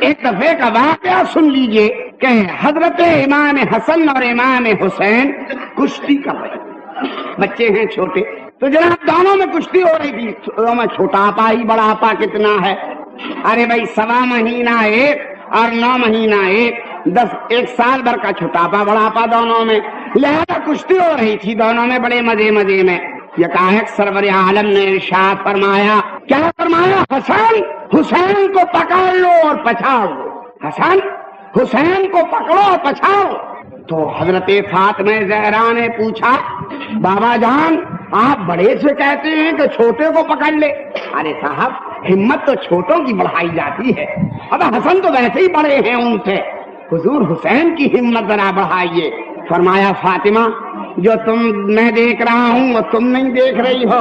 ایک دفعہ کا واقعہ سن لیجئے کہ حضرت امام حسن اور امام حسین کشتی کر رہے ہیں، بچے ہیں چھوٹے، تو جناب دونوں میں کشتی ہو رہی تھی۔ دونوں میں چھوٹا آپا ہی بڑا آپا کتنا ہے؟ ارے بھائی 1.25 مہینہ ایک اور 9 مہینہ ایک، 1 سال بھر کا چھوٹا آپا بڑا آپا دونوں میں، لہذا کشتی ہو رہی تھی دونوں میں بڑے مزے میں۔ یکایک سرور عالم نے ارشاد فرمایا، کیا فرمایا؟ حسن حسین کو پکڑ لو اور پچھاڑ دو، حسن حسین کو پکڑو اور پچھاڑو۔ تو حضرت فاطمہ زہرا نے پوچھا بابا جان آپ بڑے سے کہتے ہیں کہ چھوٹے کو پکڑ لے؟ ارے صاحب ہمت تو چھوٹوں کی بڑھائی جاتی ہے، اب حسن تو ویسے ہی بڑے ہیں ان سے، حضور حسین کی ہمت ذرا بڑھائیے۔ فرمایا فاطمہ جو میں دیکھ رہا ہوں وہ تم نہیں دیکھ رہی ہو،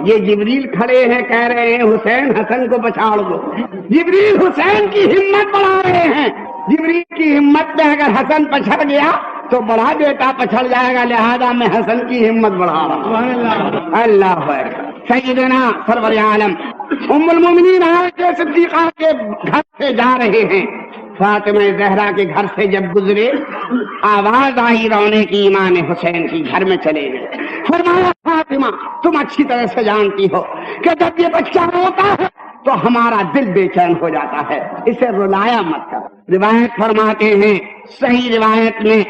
یہ جبریل کھڑے ہیں کہہ رہے ہیں حسین حسن کو پچھاڑ دو، جبریل حسین کی ہمت بڑھا رہے ہیں۔ جبریل کی ہمت میں اگر حسن پچھڑ گیا تو بڑا بیٹا پچھڑ جائے گا، لہذا میں حسن کی ہمت بڑھا رہا ہوں۔ اللہ سیدنا سرور عالم ام المومنین عائشہ صدیقہ کے گھر سے جا رہے ہیں، فاطمہ زہرا کے گھر سے جب گزرے آواز آئی رونے کی، امام حسین کی گھر میں چلے گئے۔ فرمایا فاطمہ تم اچھی طرح سے جانتی ہو کہ جب یہ بچہ روتا ہے تو ہمارا دل بے چین ہو جاتا ہے، اسے رلایا مت کر۔ روایت فرماتے ہیں صحیح روایت میں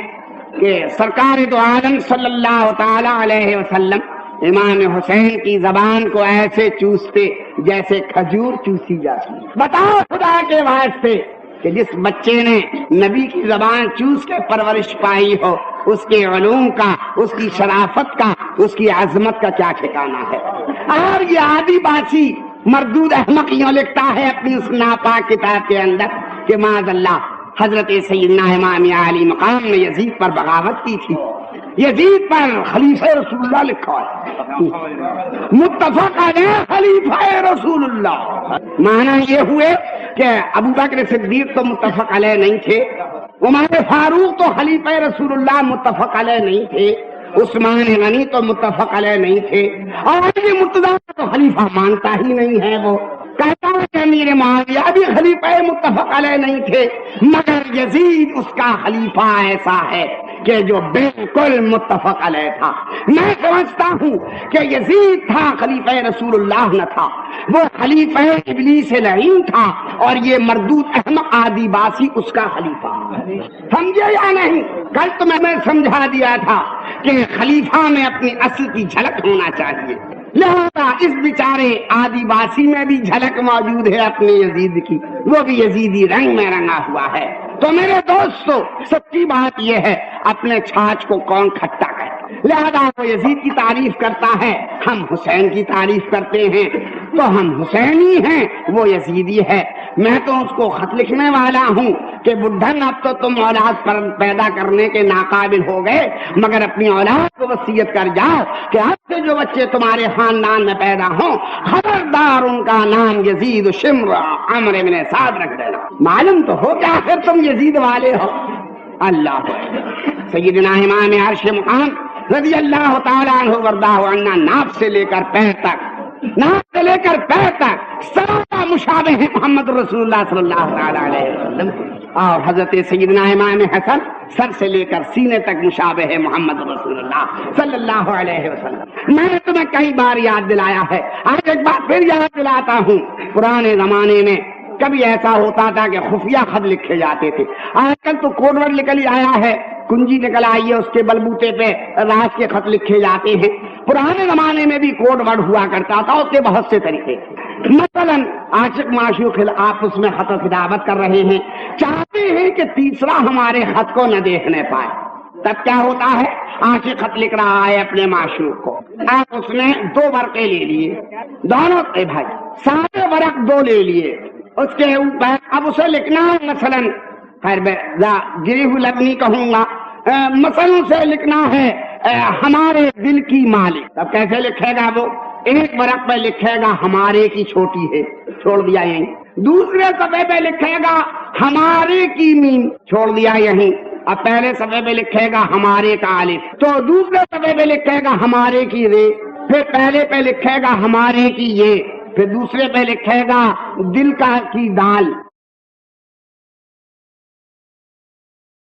کہ سرکار دو عالم صلی اللہ تعالی علیہ وسلم امام حسین کی زبان کو ایسے چوستے جیسے کھجور چوسی جاتی۔ بتاؤ خدا کے واسطے کہ جس بچے نے نبی کی زبان چوس کے پرورش پائی ہو، اس کے علوم کا، اس کی شرافت کا، اس کی عظمت کا کیا ٹھکانہ ہے۔ اور یہ عادی باسی مردود احمق یوں لکھتا ہے اپنی اس ناپاک کتاب کے اندر کہ معاذ اللہ حضرت سیدنا امام عالی مقام نے یزید پر بغاوت کی تھی، یزید پر خلیفہ رسول اللہ لکھا ہے، متفق علیہ خلیفہ رسول اللہ۔ معنی یہ ہوئے کہ ابو بکر صدیق تو متفق علیہ نہیں تھے، عمر فاروق تو خلیفہ رسول اللہ متفق علیہ نہیں تھے، عثمان غنی تو متفق علیہ نہیں تھے، اور علی مرتضیٰ تو خلیفہ مانتا ہی نہیں ہے، وہ کہتا ہے کہ امیر معاویہ بھی خلیفہ متفق علیہ نہیں تھے، مگر یزید اس کا خلیفہ ایسا ہے کہ جو بالکل متفق علیہ تھا۔ میں سمجھتا ہوں کہ یزید تھا خلیفہ رسول اللہ نہ تھا، وہ خلیفہ ابلیس لعین تھا اور یہ مردود احمق عادی باسی اس کا خلیفہ۔ سمجھے یا نہیں؟ کل تو میں سمجھا دیا تھا کہ خلیفہ میں اپنی اصل کی جھلک ہونا چاہیے، لہذا اس بیچارے آدی باسی میں بھی جھلک موجود ہے اپنے یزید کی، وہ بھی یزیدی رنگ میں رنگا ہوا ہے۔ تو میرے دوستو سچی بات یہ ہے اپنے چھاچ کو کون کھٹا کہتا، لہذا وہ یزید کی تعریف کرتا ہے، ہم حسین کی تعریف کرتے ہیں، تو ہم حسینی ہیں وہ یزیدی ہے۔ میں تو اس کو خط لکھنے والا ہوں کہ بڈھن اب تو تم اولاد پر پیدا کرنے کے ناقابل ہو گئے، مگر اپنی اولاد کو وصیت کر جاؤ کہ اب سے جو بچے تمہارے خاندان میں پیدا ہوں خبردار ان کا نام یزید شمر عمرو بن سعد رکھ دینا۔ معلوم تو ہو کہ آخر تم یزید والے ہو۔ اللہ سیدنا امام عرش مقام رضی اللہ تعالیٰ عنہ وردہ عنہ ناف سے لے کر پیر تک، ناف سے لے کر پیر تک سارا مشابہ ہے محمد رسول اللہ صلی اللہ علیہ وسلم۔ اور حضرت سیدنا امام حسن سر سے لے کر سینے تک مشابہ ہے محمد رسول اللہ صلی اللہ علیہ وسلم۔ میں نے تمہیں کئی بار یاد دلایا ہے، آج ایک بار پھر یاد دلاتا ہوں۔ پرانے زمانے میں کبھی ایسا ہوتا تھا کہ خفیہ خط لکھے جاتے تھے، آج کل تو کوڈ ورڈ نکل آیا ہے، کنجی نکل آئی ہے، اس کے بلبوتے پہ راز کے خط لکھے جاتے ہیں۔ پرانے زمانے میں بھی کوڈ ورڈ ہوا کرتا تھا، اس کے بہت سے طریقے تھے۔ مثلا عاشق معشوق آپس میں خط و خطابت کر رہے ہیں، چاہتے ہیں کہ تیسرا ہمارے خط کو نہ دیکھنے پائے، تب کیا ہوتا ہے؟ عاشق خط لکھ رہا ہے اپنے معشوق کو، اب اس نے 2 ورقے لے لیے، دونوں بھائی سارے ورق 2 لے لیے، اس کے اوپر اب اسے لکھنا ہے مثلا، خیر گری ہوئی لفظ نہیں کہوں گا، مثلا سے لکھنا ہے ہمارے دل کی مالک، اب کیسے لکھے گا وہ؟ ایک ورق پہ لکھے گا ہمارے کی چھوٹی ہے، چھوڑ دیا یہیں، دوسرے صفحے پہ لکھے گا ہمارے کی میم، چھوڑ دیا یہیں، اب پہلے صفحے پہ لکھے گا ہمارے کا الف، تو دوسرے صفحے پہ لکھے گا ہمارے کی رے، پھر پہلے پہ لکھے گا ہمارے کی یہ، پھر دوسرے پہ لکھے گا دل کا کی دال،